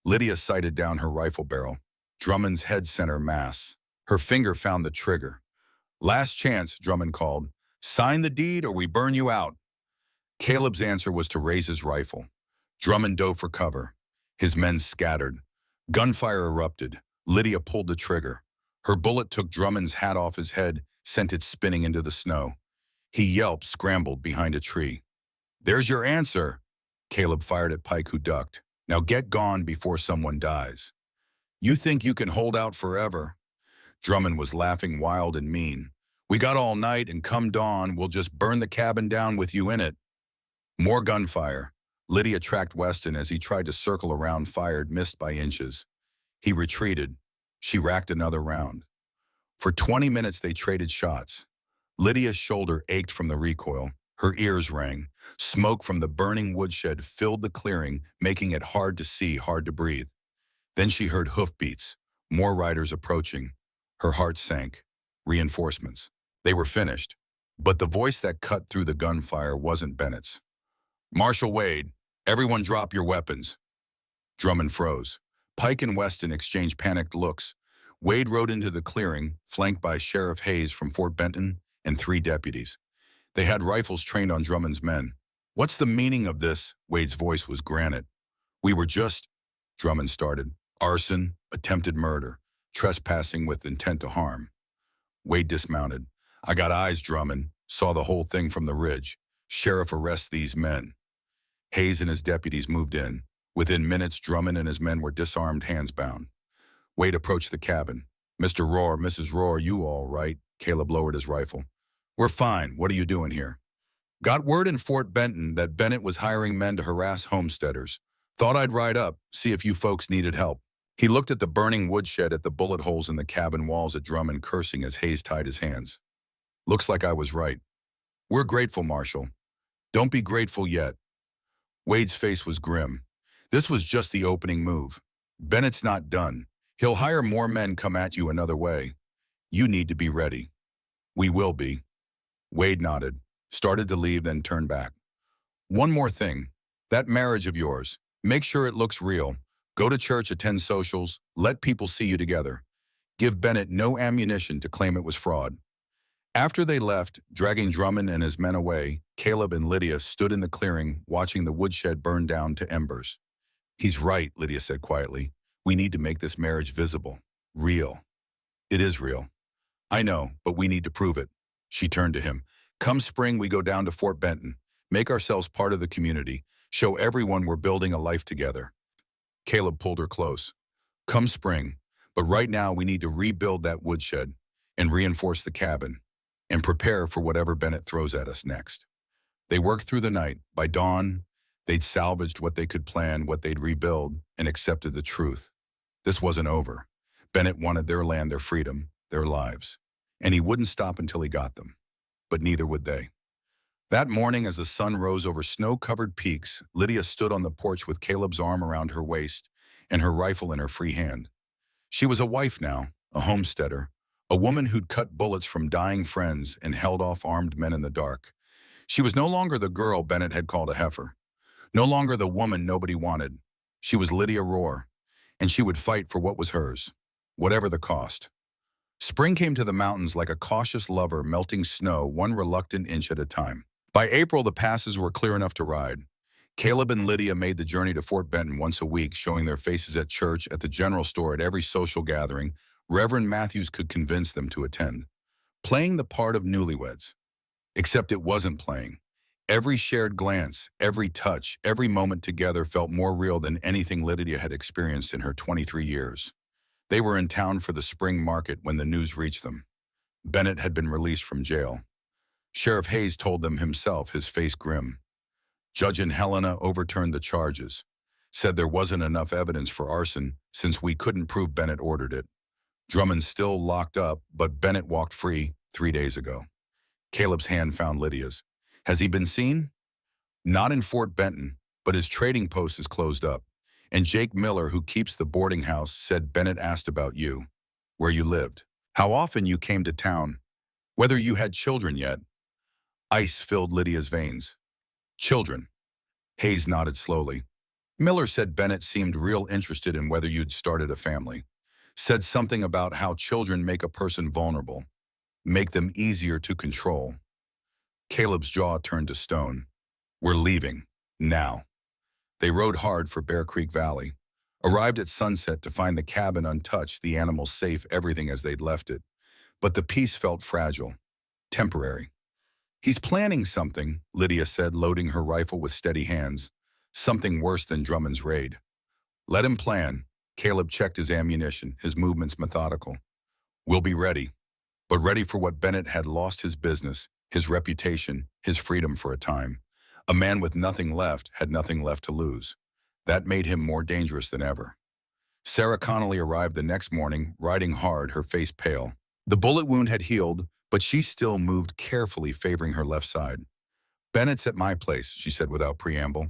Lydia sighted down her rifle barrel. Drummond's head center mass. Her finger found the trigger. Last chance, Drummond called. Sign the deed or we burn you out. Caleb's answer was to raise his rifle. Drummond dove for cover. His men scattered. Gunfire erupted. Lydia pulled the trigger. Her bullet took Drummond's hat off his head, sent it spinning into the snow. He yelped, scrambled behind a tree. There's your answer. Caleb fired at Pike, who ducked. Now get gone before someone dies. You think you can hold out forever? Drummond was laughing wild and mean. We got all night, and come dawn, we'll just burn the cabin down with you in it. More gunfire. Lydia tracked Weston as he tried to circle around, fired, missed by inches. He retreated. She racked another round. For 20 minutes they traded shots. Lydia's shoulder ached from the recoil. Her ears rang. Smoke from the burning woodshed filled the clearing, making it hard to see, hard to breathe. Then she heard hoofbeats. More riders approaching. Her heart sank. Reinforcements. They were finished. But the voice that cut through the gunfire wasn't Bennett's. Marshal Wade, everyone drop your weapons. Drummond froze. Pike and Weston exchanged panicked looks. Wade rode into the clearing, flanked by Sheriff Hayes from Fort Benton and 3 deputies. They had rifles trained on Drummond's men. What's the meaning of this? Wade's voice was granite. We were just, Drummond started. Arson, attempted murder, trespassing with intent to harm. Wade dismounted. I got eyes, Drummond. Saw the whole thing from the ridge. Sheriff, arrest these men. Hayes and his deputies moved in. Within minutes, Drummond and his men were disarmed, hands bound. Wade approached the cabin. Mr. Roar, Mrs. Roar, you all right? Caleb lowered his rifle. We're fine. What are you doing here? Got word in Fort Benton that Bennett was hiring men to harass homesteaders. Thought I'd ride up, see if you folks needed help. He looked at the burning woodshed, at the bullet holes in the cabin walls, at Drummond, cursing as Hayes tied his hands. Looks like I was right. We're grateful, Marshal. Don't be grateful yet. Wade's face was grim. This was just the opening move. Bennett's not done. He'll hire more men, come at you another way. You need to be ready. We will be. Wade nodded, started to leave, then turned back. One more thing. That marriage of yours. Make sure it looks real. Go to church, attend socials, let people see you together. Give Bennett no ammunition to claim it was fraud. After they left, dragging Drummond and his men away, Caleb and Lydia stood in the clearing, watching the woodshed burn down to embers. He's right, Lydia said quietly. We need to make this marriage visible. Real. It is real. I know, but we need to prove it. She turned to him. Come spring, we go down to Fort Benton. Make ourselves part of the community. Show everyone we're building a life together. Caleb pulled her close. Come spring, but right now we need to rebuild that woodshed and reinforce the cabin and prepare for whatever Bennett throws at us next. They worked through the night. By dawn, they'd salvaged what they could plan, what they'd rebuild, and accepted the truth. This wasn't over. Bennett wanted their land, their freedom, their lives, and he wouldn't stop until he got them. But neither would they. That morning, as the sun rose over snow-covered peaks, Lydia stood on the porch with Caleb's arm around her waist and her rifle in her free hand. She was a wife now, a homesteader, a woman who'd cut bullets from dying friends and held off armed men in the dark. She was no longer the girl Bennett had called a heifer, no longer the woman nobody wanted. She was Lydia Roar, and she would fight for what was hers, whatever the cost. Spring came to the mountains like a cautious lover melting snow, one reluctant inch at a time. By April, the passes were clear enough to ride. Caleb and Lydia made the journey to Fort Benton once a week, showing their faces at church, at the general store, at every social gathering Reverend Matthews could convince them to attend. Playing the part of newlyweds. Except it wasn't playing. Every shared glance, every touch, every moment together felt more real than anything Lydia had experienced in her 23 years. They were in town for the spring market when the news reached them. Bennett had been released from jail. Sheriff Hayes told them himself, his face grim. Judge and Helena overturned the charges, said there wasn't enough evidence for arson since we couldn't prove Bennett ordered it. Drummond's still locked up, but Bennett walked free 3 days ago. Caleb's hand found Lydia's. Has he been seen? Not in Fort Benton, but his trading post is closed up. And Jake Miller, who keeps the boarding house, said Bennett asked about you, where you lived, how often you came to town, whether you had children yet. Ice filled Lydia's veins. Children. Hayes nodded slowly. Miller said Bennett seemed real interested in whether you'd started a family. Said something about how children make a person vulnerable, make them easier to control. Caleb's jaw turned to stone. We're leaving. Now. They rode hard for Bear Creek Valley. Arrived at sunset to find the cabin untouched, the animals safe, everything as they'd left it. But the peace felt fragile. Temporary. He's planning something, Lydia said, loading her rifle with steady hands. Something worse than Drummond's raid. Let him plan. Caleb checked his ammunition, his movements methodical. We'll be ready. But ready for what Bennett had lost: his business, his reputation, his freedom for a time. A man with nothing left had nothing left to lose. That made him more dangerous than ever. Sarah Connolly arrived the next morning, riding hard, her face pale. The bullet wound had healed, but she still moved carefully, favoring her left side. Bennett's at my place, she said without preamble.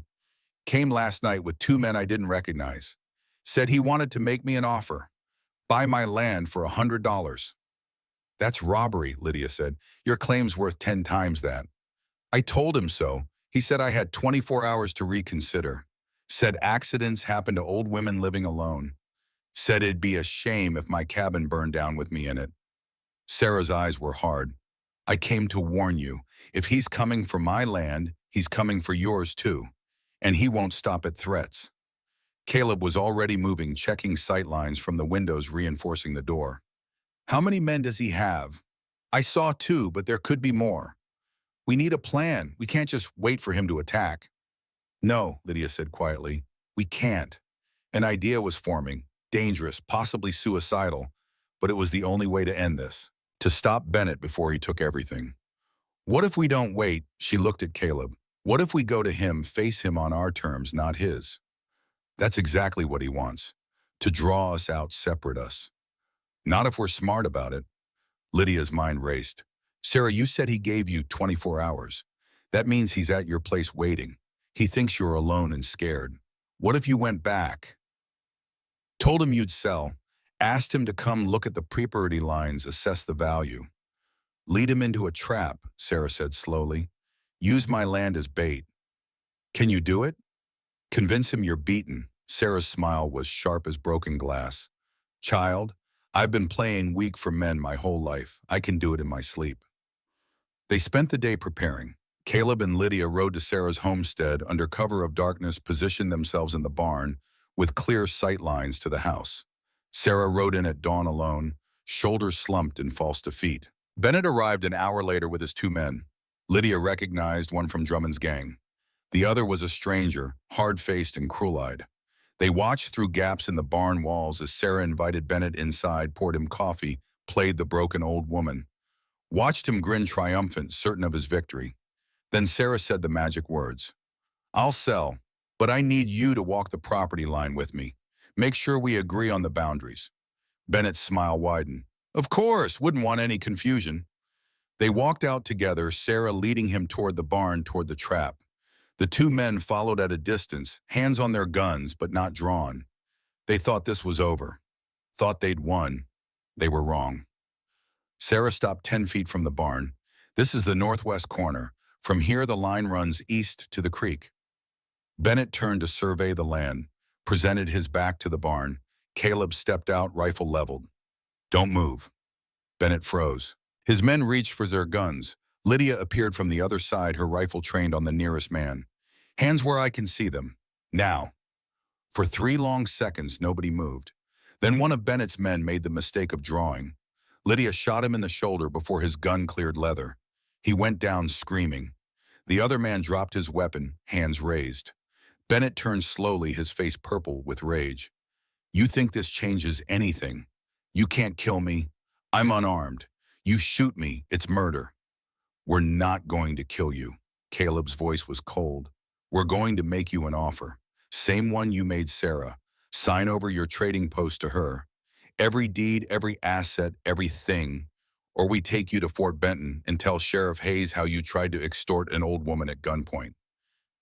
Came last night with 2 men I didn't recognize. Said he wanted to make me an offer. Buy my land for $100. That's robbery, Lydia said. Your claim's worth 10 times that. I told him so. He said I had 24 hours to reconsider. Said accidents happen to old women living alone. Said it'd be a shame if my cabin burned down with me in it. Sarah's eyes were hard. I came to warn you. If he's coming for my land, he's coming for yours too. And he won't stop at threats. Caleb was already moving, checking sight lines from the windows, reinforcing the door. How many men does he have? I saw 2, but there could be more. We need a plan. We can't just wait for him to attack. No, Lydia said quietly. We can't. An idea was forming, dangerous, possibly suicidal, but it was the only way to end this. To stop Bennett before he took everything. What if we don't wait? She looked at Caleb. What if we go to him, face him on our terms, not his? That's exactly what he wants. To draw us out, separate us. Not if we're smart about it. Lydia's mind raced. Sarah, you said he gave you 24 hours. That means he's at your place waiting. He thinks you're alone and scared. What if you went back? Told him you'd sell. Asked him to come look at the property lines, assess the value. Lead him into a trap, Sarah said slowly. Use my land as bait. Can you do it? Convince him you're beaten. Sarah's smile was sharp as broken glass. Child, I've been playing weak for men my whole life. I can do it in my sleep. They spent the day preparing. Caleb and Lydia rode to Sarah's homestead under cover of darkness, positioned themselves in the barn with clear sight lines to the house. Sarah rode in at dawn alone, shoulders slumped in false defeat. Bennett arrived an hour later with his 2 men. Lydia recognized one from Drummond's gang. The other was a stranger, hard-faced and cruel-eyed. They watched through gaps in the barn walls as Sarah invited Bennett inside, poured him coffee, played the broken old woman. Watched him grin triumphant, certain of his victory. Then Sarah said the magic words. I'll sell, but I need you to walk the property line with me. Make sure we agree on the boundaries. Bennett's smile widened. Of course, wouldn't want any confusion. They walked out together, Sarah leading him toward the barn, toward the trap. The 2 men followed at a distance, hands on their guns, but not drawn. They thought this was over. Thought they'd won. They were wrong. Sarah stopped 10 feet from the barn. This is the northwest corner. From here, the line runs east to the creek. Bennett turned to survey the land, presented his back to the barn. Caleb stepped out, rifle leveled. Don't move. Bennett froze. His men reached for their guns. Lydia appeared from the other side, her rifle trained on the nearest man. Hands where I can see them. Now. For 3 long seconds, nobody moved. Then one of Bennett's men made the mistake of drawing. Lydia shot him in the shoulder before his gun cleared leather. He went down screaming. The other man dropped his weapon, hands raised. Bennett turned slowly, his face purple with rage. You think this changes anything? You can't kill me. I'm unarmed. You shoot me, it's murder. We're not going to kill you. Caleb's voice was cold. We're going to make you an offer. Same one you made Sarah. Sign over your trading post to her. Every deed, every asset, everything. Or we take you to Fort Benton and tell Sheriff Hayes how you tried to extort an old woman at gunpoint.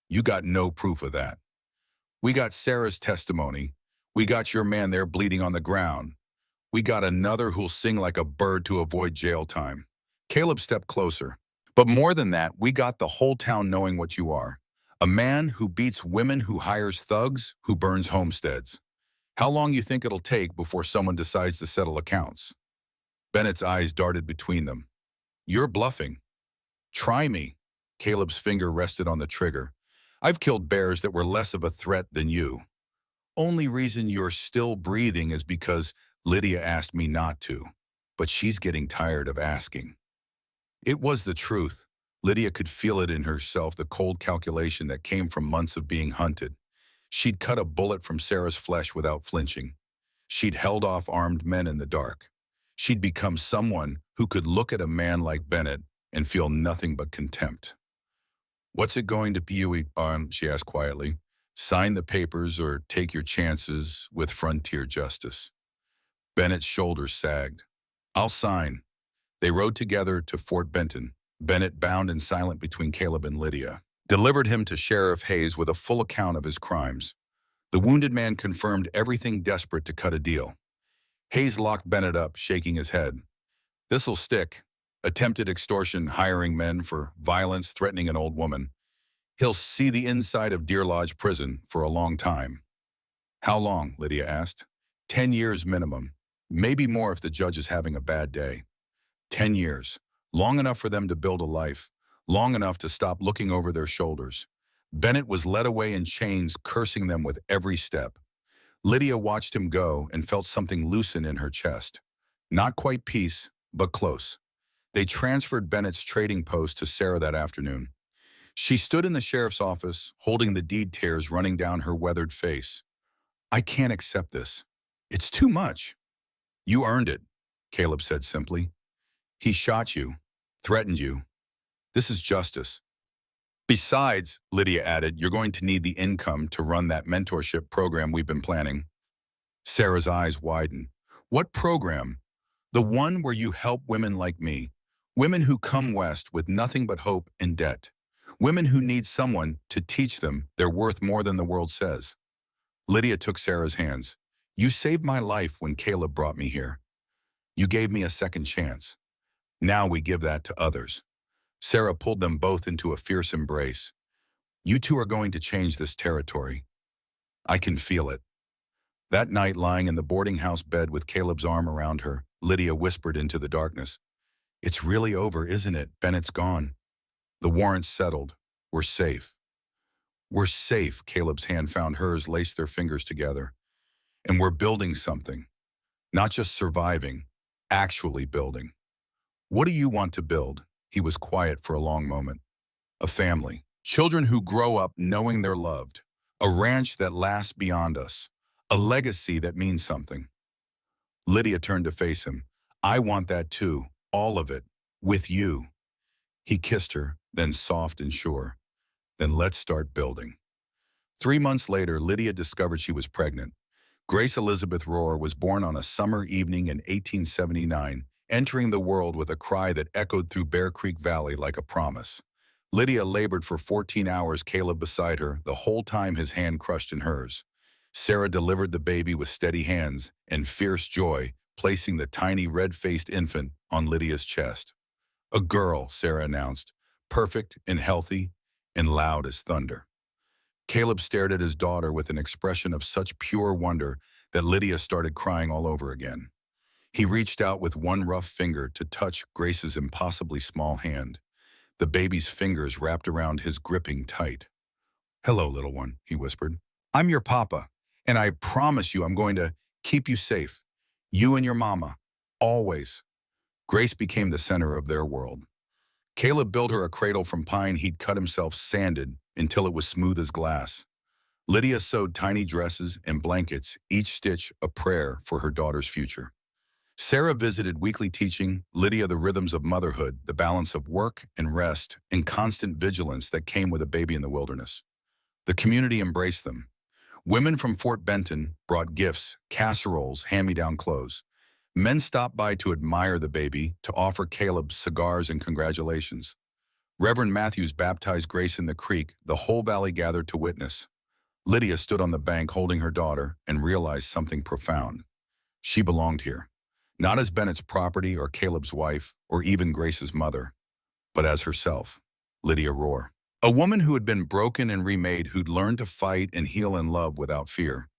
You got no proof of that. We got Sarah's testimony. We got your man there bleeding on the ground. We got another who'll sing like a bird to avoid jail time. Caleb stepped closer. But more than that, we got the whole town knowing what you are. A man who beats women, who hires thugs, who burns homesteads. How long you think it'll take before someone decides to settle accounts? Bennett's eyes darted between them. You're bluffing. Try me. Caleb's finger rested on the trigger. I've killed bears that were less of a threat than you. Only reason you're still breathing is because Lydia asked me not to. But she's getting tired of asking. It was the truth. Lydia could feel it in herself, the cold calculation that came from months of being hunted. She'd cut a bullet from Sarah's flesh without flinching. She'd held off armed men in the dark. She'd become someone who could look at a man like Bennett and feel nothing but contempt. What's it going to be, she asked quietly. Sign the papers or take your chances with frontier justice. Bennett's shoulders sagged. I'll sign. They rode together to Fort Benton. Bennett, bound and silent between Caleb and Lydia, delivered him to Sheriff Hayes with a full account of his crimes. The wounded man confirmed everything, desperate to cut a deal. Hayes locked Bennett up, shaking his head. This'll stick. Attempted extortion, hiring men for violence, threatening an old woman. He'll see the inside of Deer Lodge prison for a long time. How long? Lydia asked. 10 years minimum. Maybe more if the judge is having a bad day. 10 years. Long enough for them to build a life. Long enough to stop looking over their shoulders. Bennett was led away in chains, cursing them with every step. Lydia watched him go and felt something loosen in her chest. Not quite peace, but close. They transferred Bennett's trading post to Sarah that afternoon. She stood in the sheriff's office, holding the deed tears running down her weathered face. I can't accept this. It's too much. You earned it, Caleb said simply. He shot you, threatened you. This is justice. Besides, Lydia added, you're going to need the income to run that mentorship program we've been planning. Sarah's eyes widened. What program? The one where you help women like me. Women who come west with nothing but hope and debt. Women who need someone to teach them they're worth more than the world says. Lydia took Sarah's hands. You saved my life when Caleb brought me here. You gave me a second chance. Now we give that to others. Sarah pulled them both into a fierce embrace. You two are going to change this territory. I can feel it. That night, lying in the boarding house bed with Caleb's arm around her, Lydia whispered into the darkness. It's really over, isn't it? Bennett's gone. The warrant's settled. We're safe. We're safe. Caleb's hand found hers, laced their fingers together. And we're building something. Not just surviving, actually building. What do you want to build? He was quiet for a long moment. A family. Children who grow up knowing they're loved. A ranch that lasts beyond us. A legacy that means something. Lydia turned to face him. I want that too. All of it. With you. He kissed her, then soft and sure. Then let's start building. 3 months later, Lydia discovered she was pregnant. Grace Elizabeth Rohr was born on a summer evening in 1879, entering the world with a cry that echoed through Bear Creek Valley like a promise. Lydia labored for 14 hours, Caleb beside her, the whole time his hand crushed in hers. Sarah delivered the baby with steady hands and fierce joy, placing the tiny red-faced infant on Lydia's chest. A girl, Sarah announced, perfect and healthy and loud as thunder. Caleb stared at his daughter with an expression of such pure wonder that Lydia started crying all over again. He reached out with one rough finger to touch Grace's impossibly small hand. The baby's fingers wrapped around his, gripping tight. Hello, little one, he whispered. I'm your papa, and I promise you I'm going to keep you safe. You and your mama. Always. Grace became the center of their world. Caleb built her a cradle from pine he'd cut himself, sanded until it was smooth as glass. Lydia sewed tiny dresses and blankets, each stitch a prayer for her daughter's future. Sarah visited weekly teaching Lydia the rhythms of motherhood, the balance of work and rest, and constant vigilance that came with a baby in the wilderness. The community embraced them. Women from Fort Benton brought gifts, casseroles, hand-me-down clothes. Men stopped by to admire the baby, to offer Caleb cigars and congratulations. Reverend Matthews baptized Grace in the creek. The whole valley gathered to witness. Lydia stood on the bank holding her daughter and realized something profound. She belonged here, not as Bennett's property or Caleb's wife or even Grace's mother, but as herself, Lydia Rohr. A woman who had been broken and remade, who'd learned to fight and heal in love without fear.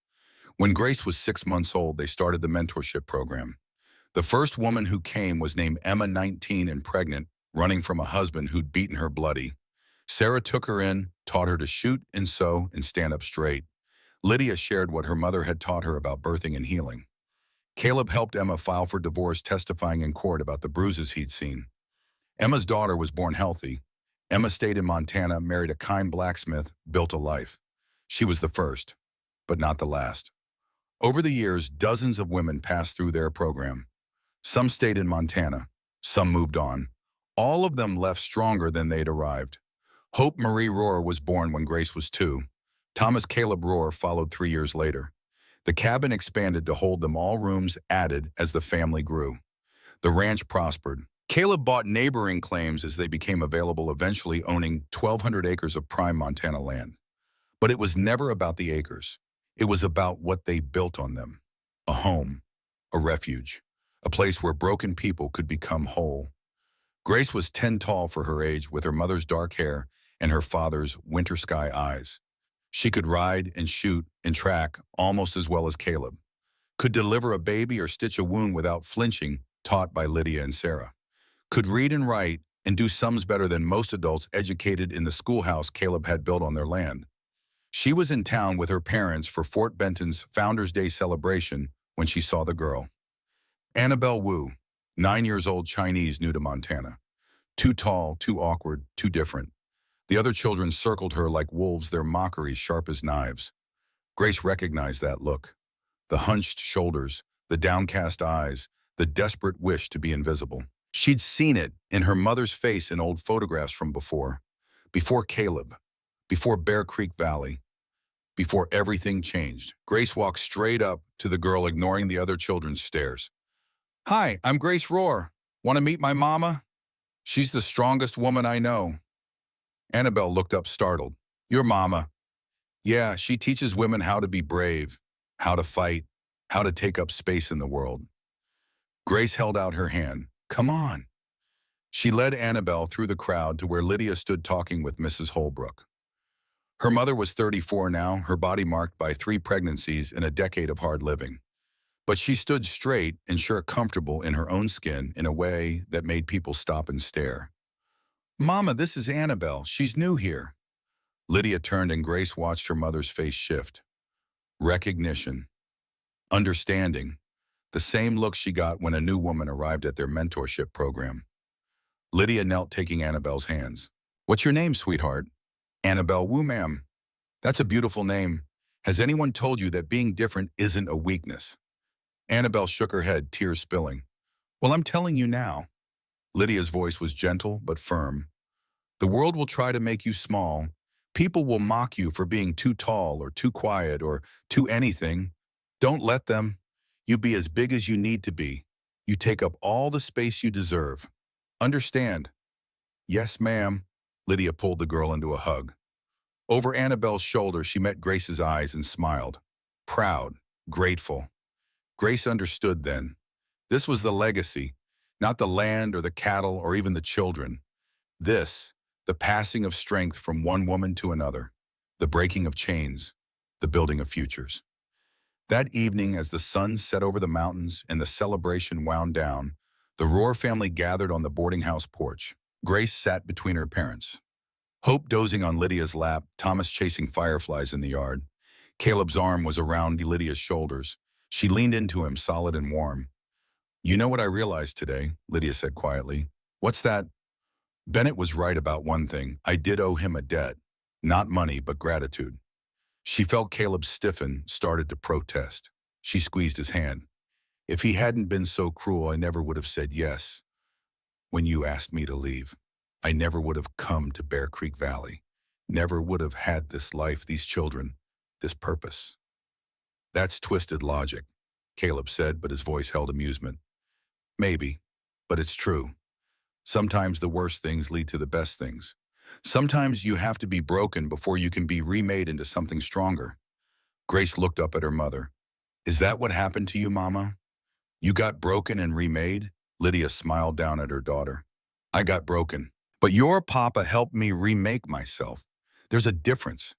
When Grace was 6 months old, they started the mentorship program. The first woman who came was named Emma, 19 and pregnant, running from a husband who'd beaten her bloody. Sarah took her in, taught her to shoot and sew and stand up straight. Lydia shared what her mother had taught her about birthing and healing. Caleb helped Emma file for divorce, testifying in court about the bruises he'd seen. Emma's daughter was born healthy. Emma stayed in Montana, married a kind blacksmith, built a life. She was the first, but not the last. Over the years, dozens of women passed through their program. Some stayed in Montana, some moved on. All of them left stronger than they'd arrived. Hope Marie Rohr was born when Grace was 2. Thomas Caleb Rohr followed 3 years later. The cabin expanded to hold them, all rooms added as the family grew. The ranch prospered. Caleb bought neighboring claims as they became available, eventually owning 1,200 acres of prime Montana land. But it was never about the acres. It was about what they built on them. A home, a refuge, a place where broken people could become whole. Grace was 10 tall for her age, with her mother's dark hair and her father's winter sky eyes. She could ride and shoot and track almost as well as Caleb. Could deliver a baby or stitch a wound without flinching, taught by Lydia and Sarah. Could read and write and do sums better than most adults educated in the schoolhouse Caleb had built on their land. She was in town with her parents for Fort Benton's Founders Day celebration when she saw the girl. Annabelle Wu, 9 years old, Chinese, new to Montana. Too tall, too awkward, too different. The other children circled her like wolves, their mockeries sharp as knives. Grace recognized that look. The hunched shoulders, the downcast eyes, the desperate wish to be invisible. She'd seen it in her mother's face in old photographs from before Caleb, before Bear Creek Valley, before everything changed. Grace walked straight up to the girl, ignoring the other children's stares. "Hi, I'm Grace Rohr. Want to meet my mama? She's the strongest woman I know." Annabelle looked up, startled. "Your mama?" "Yeah, she teaches women how to be brave, how to fight, how to take up space in the world." Grace held out her hand. "Come on." She led Annabelle through the crowd to where Lydia stood talking with Mrs. Holbrook. Her mother was 34 now, her body marked by 3 pregnancies and a decade of hard living. But she stood straight and sure comfortable in her own skin in a way that made people stop and stare. "Mama, this is Annabelle. She's new here." Lydia turned and Grace watched her mother's face shift. Recognition. Understanding. The same look she got when a new woman arrived at their mentorship program. Lydia knelt, taking Annabelle's hands. "What's your name, sweetheart?" "Annabelle Wu, ma'am." "That's a beautiful name. Has anyone told you that being different isn't a weakness?" Annabelle shook her head, tears spilling. "Well, I'm telling you now." Lydia's voice was gentle but firm. "The world will try to make you small. People will mock you for being too tall or too quiet or too anything. Don't let them. You be as big as you need to be. You take up all the space you deserve. Understand?" "Yes, ma'am." Lydia pulled the girl into a hug. Over Annabelle's shoulder, she met Grace's eyes and smiled. Proud, grateful. Grace understood then. This was the legacy, not the land or the cattle or even the children. This, the passing of strength from one woman to another, the breaking of chains, the building of futures. That evening, as the sun set over the mountains and the celebration wound down, the Rohr family gathered on the boarding house porch. Grace sat between her parents. Hope dozing on Lydia's lap, Thomas chasing fireflies in the yard. Caleb's arm was around Lydia's shoulders. She leaned into him, solid and warm. "You know what I realized today," Lydia said quietly. "What's that?" "Bennett was right about one thing. I did owe him a debt. Not money, but gratitude." She felt Caleb stiffen, started to protest. She squeezed his hand. If he hadn't been so cruel, I never would have said yes when you asked me to leave. I never would have come to Bear Creek Valley. Never would have had this life, these children, this purpose. That's twisted logic, Caleb said, but his voice held amusement. Maybe, but it's true. Sometimes the worst things lead to the best things. Sometimes you have to be broken before you can be remade into something stronger. Grace looked up at her mother. Is that what happened to you, Mama? You got broken and remade? Lydia smiled down at her daughter. I got broken, but your papa helped me remake myself. There's a difference.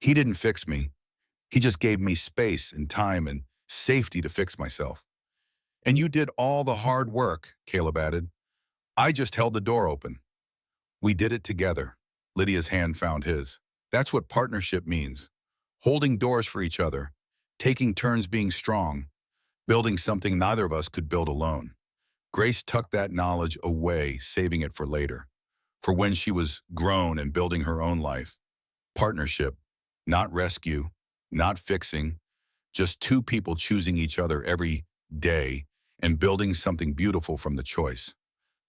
He didn't fix me. He just gave me space and time and safety to fix myself. And you did all the hard work, Caleb added. I just held the door open. We did it together. Lydia's hand found his. That's what partnership means. Holding doors for each other, taking turns being strong, building something neither of us could build alone. Grace tucked that knowledge away, saving it for later, for when she was grown and building her own life. Partnership, not rescue, not fixing, just two people choosing each other every day and building something beautiful from the choice.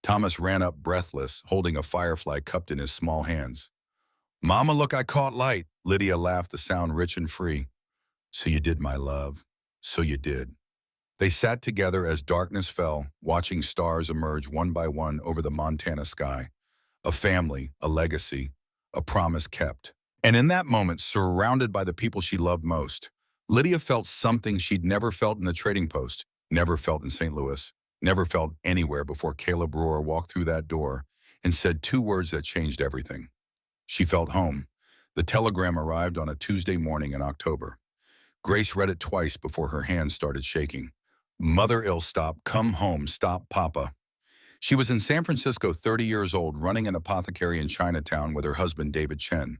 Thomas ran up breathless, holding a firefly cupped in his small hands. Mama, look, I caught light. Lydia laughed, the sound rich and free. So you did, my love. So you did. They sat together as darkness fell, watching stars emerge one by one over the Montana sky. A family, a legacy, a promise kept. And in that moment, surrounded by the people she loved most, Lydia felt something she'd never felt in the trading post, never felt in St. Louis, never felt anywhere before Caleb Rohr walked through that door and said two words that changed everything. She felt home. The telegram arrived on a Tuesday morning in October. Grace read it twice before her hands started shaking. Mother ill, stop, come home, stop, Papa. She was in San Francisco, 30 years old, running an apothecary in Chinatown with her husband, David Chen.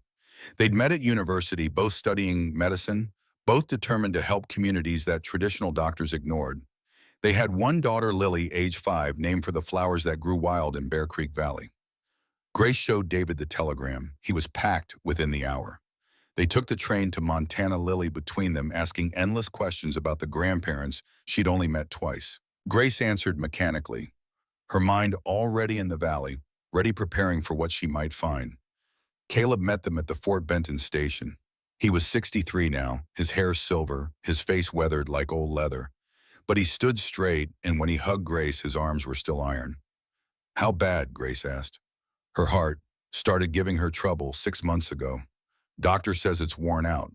They'd met at university, both studying medicine, both determined to help communities that traditional doctors ignored. They had one daughter, Lily, age 5, named for the flowers that grew wild in Bear Creek Valley. Grace showed David the telegram. He was packed within the hour. They took the train to Montana, Lily between them, asking endless questions about the grandparents she'd only met twice. Grace answered mechanically, her mind already in the valley, ready preparing for what she might find. Caleb met them at the Fort Benton station. He was 63 now, his hair silver, his face weathered like old leather. But he stood straight, and when he hugged Grace, his arms were still iron. How bad, Grace asked. Her heart started giving her trouble 6 months ago. Doctor says it's worn out.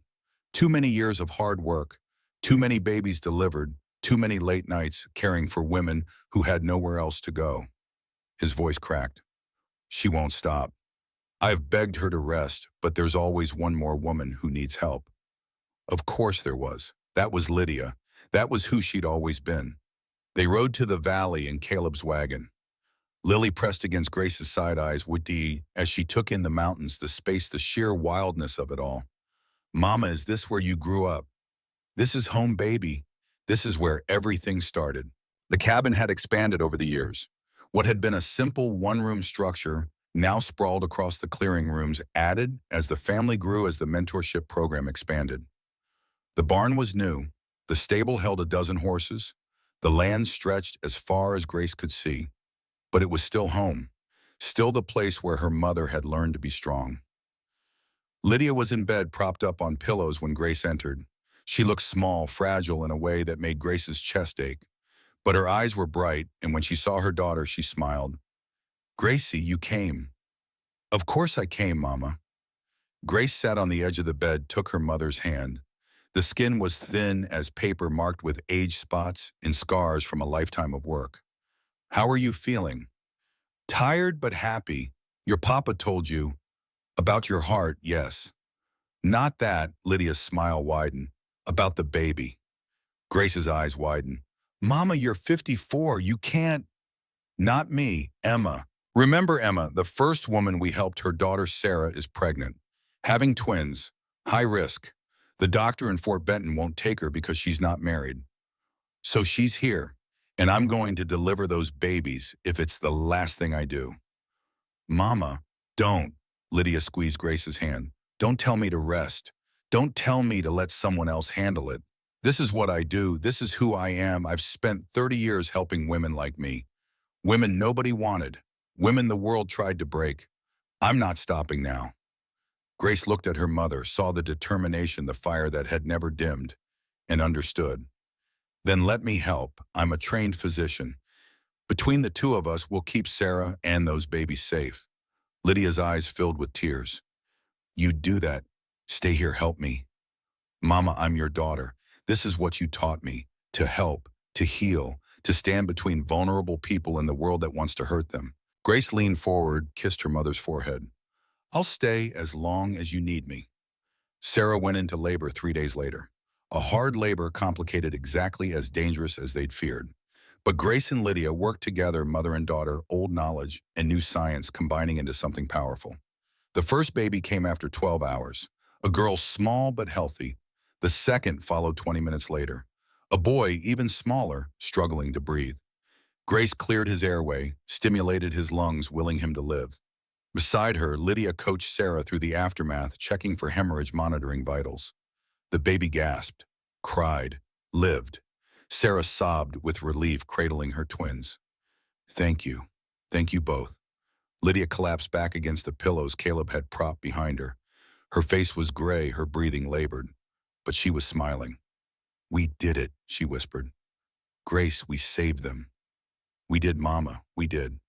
Too many years of hard work, too many babies delivered, too many late nights caring for women who had nowhere else to go. His voice cracked. She won't stop. I've begged her to rest, but there's always one more woman who needs help. Of course there was. That was Lydia. That was who she'd always been. They rode to the valley in Caleb's wagon. Lily pressed against Grace's side eyes as she took in the mountains, the space, the sheer wildness of it all. Mama, is this where you grew up? This is home, baby. This is where everything started. The cabin had expanded over the years. What had been a simple one-room structure now sprawled across the clearing rooms, added as the family grew, as the mentorship program expanded. The barn was new. The stable held a dozen horses. The land stretched as far as Grace could see. But it was still home, still the place where her mother had learned to be strong. Lydia was in bed, propped up on pillows when Grace entered. She looked small, fragile in a way that made Grace's chest ache. But her eyes were bright, and when she saw her daughter, she smiled. Gracie, you came. Of course I came, Mama. Grace sat on the edge of the bed, took her mother's hand. The skin was thin as paper, marked with age spots and scars from a lifetime of work. How are you feeling? Tired but happy. Your papa told you. About your heart, yes. Not that, Lydia's smile widened. About the baby. Grace's eyes widened. Mama, you're 54. You can't. Not me, Emma. Remember Emma, the first woman we helped, her daughter Sarah is pregnant. Having twins. High risk. The doctor in Fort Benton won't take her because she's not married. So she's here, and I'm going to deliver those babies if it's the last thing I do. Mama, don't. Lydia squeezed Grace's hand. Don't tell me to rest. Don't tell me to let someone else handle it. This is what I do. This is who I am. I've spent 30 years helping women like me. Women nobody wanted. Women the world tried to break. I'm not stopping now. Grace looked at her mother, saw the determination, the fire that had never dimmed, and understood. Then let me help. I'm a trained physician. Between the two of us, we'll keep Sarah and those babies safe. Lydia's eyes filled with tears. You'd do that. Stay here, help me. Mama, I'm your daughter. This is what you taught me. To help, to heal, to stand between vulnerable people in the world that wants to hurt them. Grace leaned forward, kissed her mother's forehead. I'll stay as long as you need me. Sarah went into labor 3 days later. A hard labor complicated exactly as dangerous as they'd feared. But Grace and Lydia worked together, mother and daughter, old knowledge and new science combining into something powerful. The first baby came after 12 hours, a girl small but healthy. The second followed 20 minutes later, a boy even smaller, struggling to breathe. Grace cleared his airway, stimulated his lungs, willing him to live. Beside her, Lydia coached Sarah through the aftermath, checking for hemorrhage, monitoring vitals. The baby gasped, cried, lived. Sarah sobbed with relief, cradling her twins. Thank you. Thank you both. Lydia collapsed back against the pillows Caleb had propped behind her. Her face was gray, her breathing labored, but she was smiling. We did it, she whispered. Grace, we saved them. We did, Mama, we did.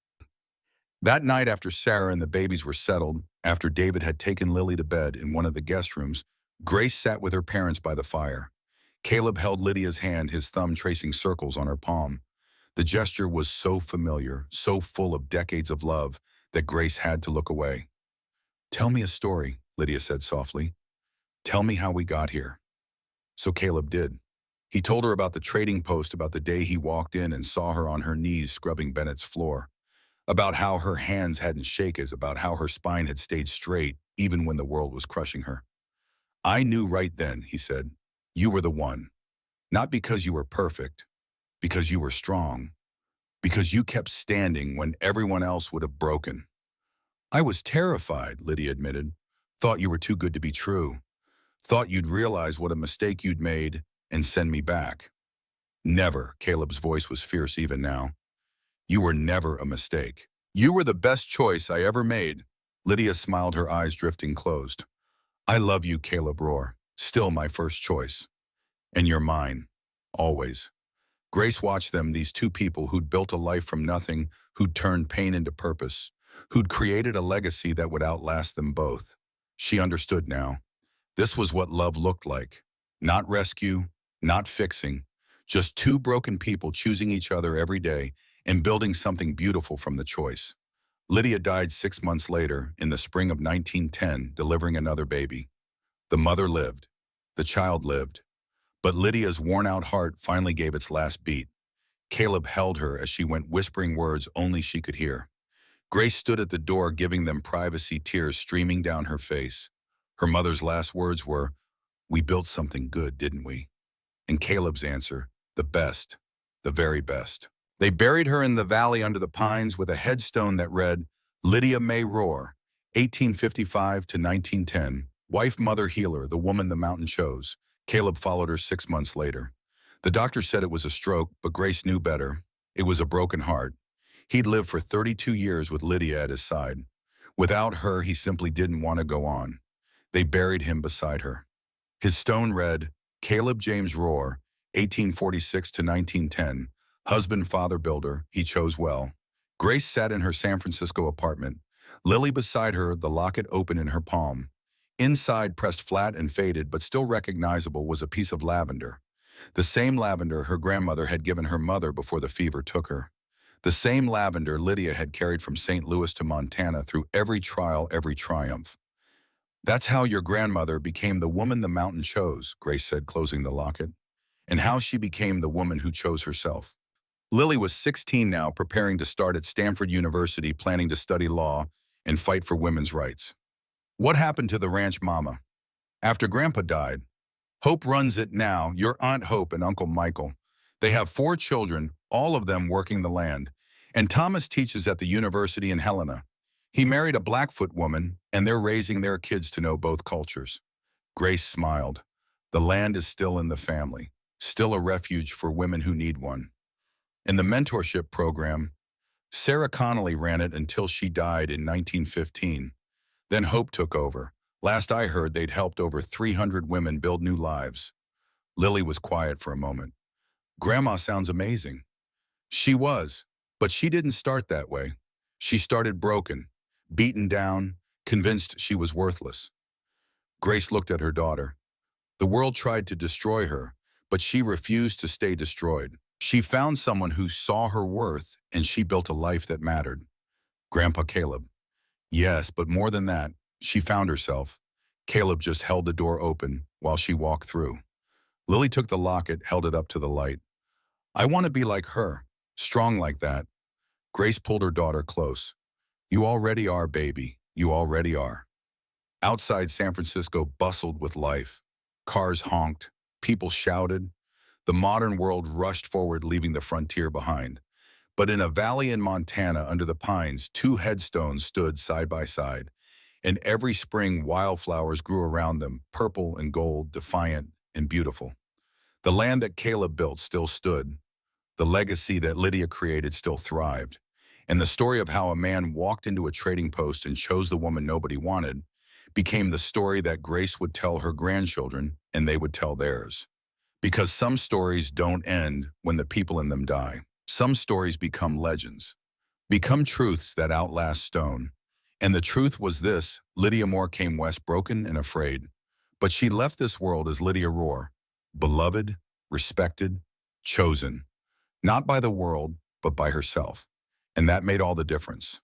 That night, after Sarah and the babies were settled, after David had taken Lily to bed in one of the guest rooms, Grace sat with her parents by the fire. Caleb held Lydia's hand, his thumb tracing circles on her palm. The gesture was so familiar, so full of decades of love, that Grace had to look away. Tell me a story, Lydia said softly. Tell me how we got here. So Caleb did. He told her about the trading post, about the day he walked in and saw her on her knees scrubbing Bennett's floor, about how her hands hadn't shaken, about how her spine had stayed straight even when the world was crushing her. I knew right then, he said, you were the one. Not because you were perfect, because you were strong, because you kept standing when everyone else would have broken. I was terrified, Lydia admitted. Thought you were too good to be true. Thought you'd realize what a mistake you'd made and send me back. Never, Caleb's voice was fierce even now. You were never a mistake. You were the best choice I ever made. Lydia smiled, her eyes drifting closed. I love you, Caleb Roar. Still my first choice. And you're mine. Always. Grace watched them, these two people who'd built a life from nothing, who'd turned pain into purpose, who'd created a legacy that would outlast them both. She understood now. This was what love looked like. Not rescue, not fixing, just two broken people choosing each other every day and building something beautiful from the choice. Lydia died 6 months later, in the spring of 1910, delivering another baby. The mother lived. The child lived. But Lydia's worn-out heart finally gave its last beat. Caleb held her as she went, whispering words only she could hear. Grace stood at the door, giving them privacy, tears streaming down her face. Her mother's last words were, we built something good, didn't we? And Caleb's answer, the best, the very best. They buried her in the valley under the pines with a headstone that read, Lydia May Roar, 1855 to 1910, wife, mother, healer, the woman the mountain chose. Caleb followed her 6 months later. The doctor said it was a stroke, but Grace knew better. It was a broken heart. He'd lived for 32 years with Lydia at his side. Without her, he simply didn't want to go on. They buried him beside her. His stone read, Caleb James Roar, 1846 to 1910, husband, father, builder, he chose well. Grace sat in her San Francisco apartment, Lily beside her, the locket open in her palm. Inside, pressed flat and faded but still recognizable, was a piece of lavender. The same lavender her grandmother had given her mother before the fever took her. The same lavender Lydia had carried from St. Louis to Montana through every trial, every triumph. That's how your grandmother became the woman the mountain chose, Grace said, closing the locket, and how she became the woman who chose herself. Lily was 16 now, preparing to start at Stanford University, planning to study law and fight for women's rights. What happened to the ranch mama? After Grandpa died, Hope runs it now, your Aunt Hope and Uncle Michael. They have 4 children, all of them working the land, and Thomas teaches at the university in Helena. He married a Blackfoot woman, and they're raising their kids to know both cultures. Grace smiled. The land is still in the family. still a refuge for women who need one. In the mentorship program, Sarah Connolly ran it until she died in 1915. Then Hope took over. Last I heard, they'd helped over 300 women build new lives. Lily was quiet for a moment. Grandma sounds amazing. She was, but she didn't start that way. She started broken, beaten down, convinced she was worthless. Grace looked at her daughter. The world tried to destroy her, but she refused to stay destroyed. She found someone who saw her worth, and she built a life that mattered. Grandpa Caleb. Yes, but more than that, she found herself. Caleb just held the door open while she walked through. Lily took the locket, held it up to the light. I want to be like her, strong like that. Grace pulled her daughter close. You already are, baby. You already are. Outside San Francisco bustled with life. Cars honked. People shouted. The modern world rushed forward, leaving the frontier behind. But in a valley in Montana under the pines, two headstones stood side by side. And every spring, wildflowers grew around them, purple and gold, defiant and beautiful. The land that Caleb built still stood. The legacy that Lydia created still thrived. And the story of how a man walked into a trading post and chose the woman nobody wanted became the story that Grace would tell her grandchildren, and they would tell theirs. Because some stories don't end when the people in them die. Some stories become legends, become truths that outlast stone. And the truth was this: Lydia Moore came west broken and afraid. But she left this world as Lydia Roar, beloved, respected, chosen. Not by the world, but by herself. And that made all the difference.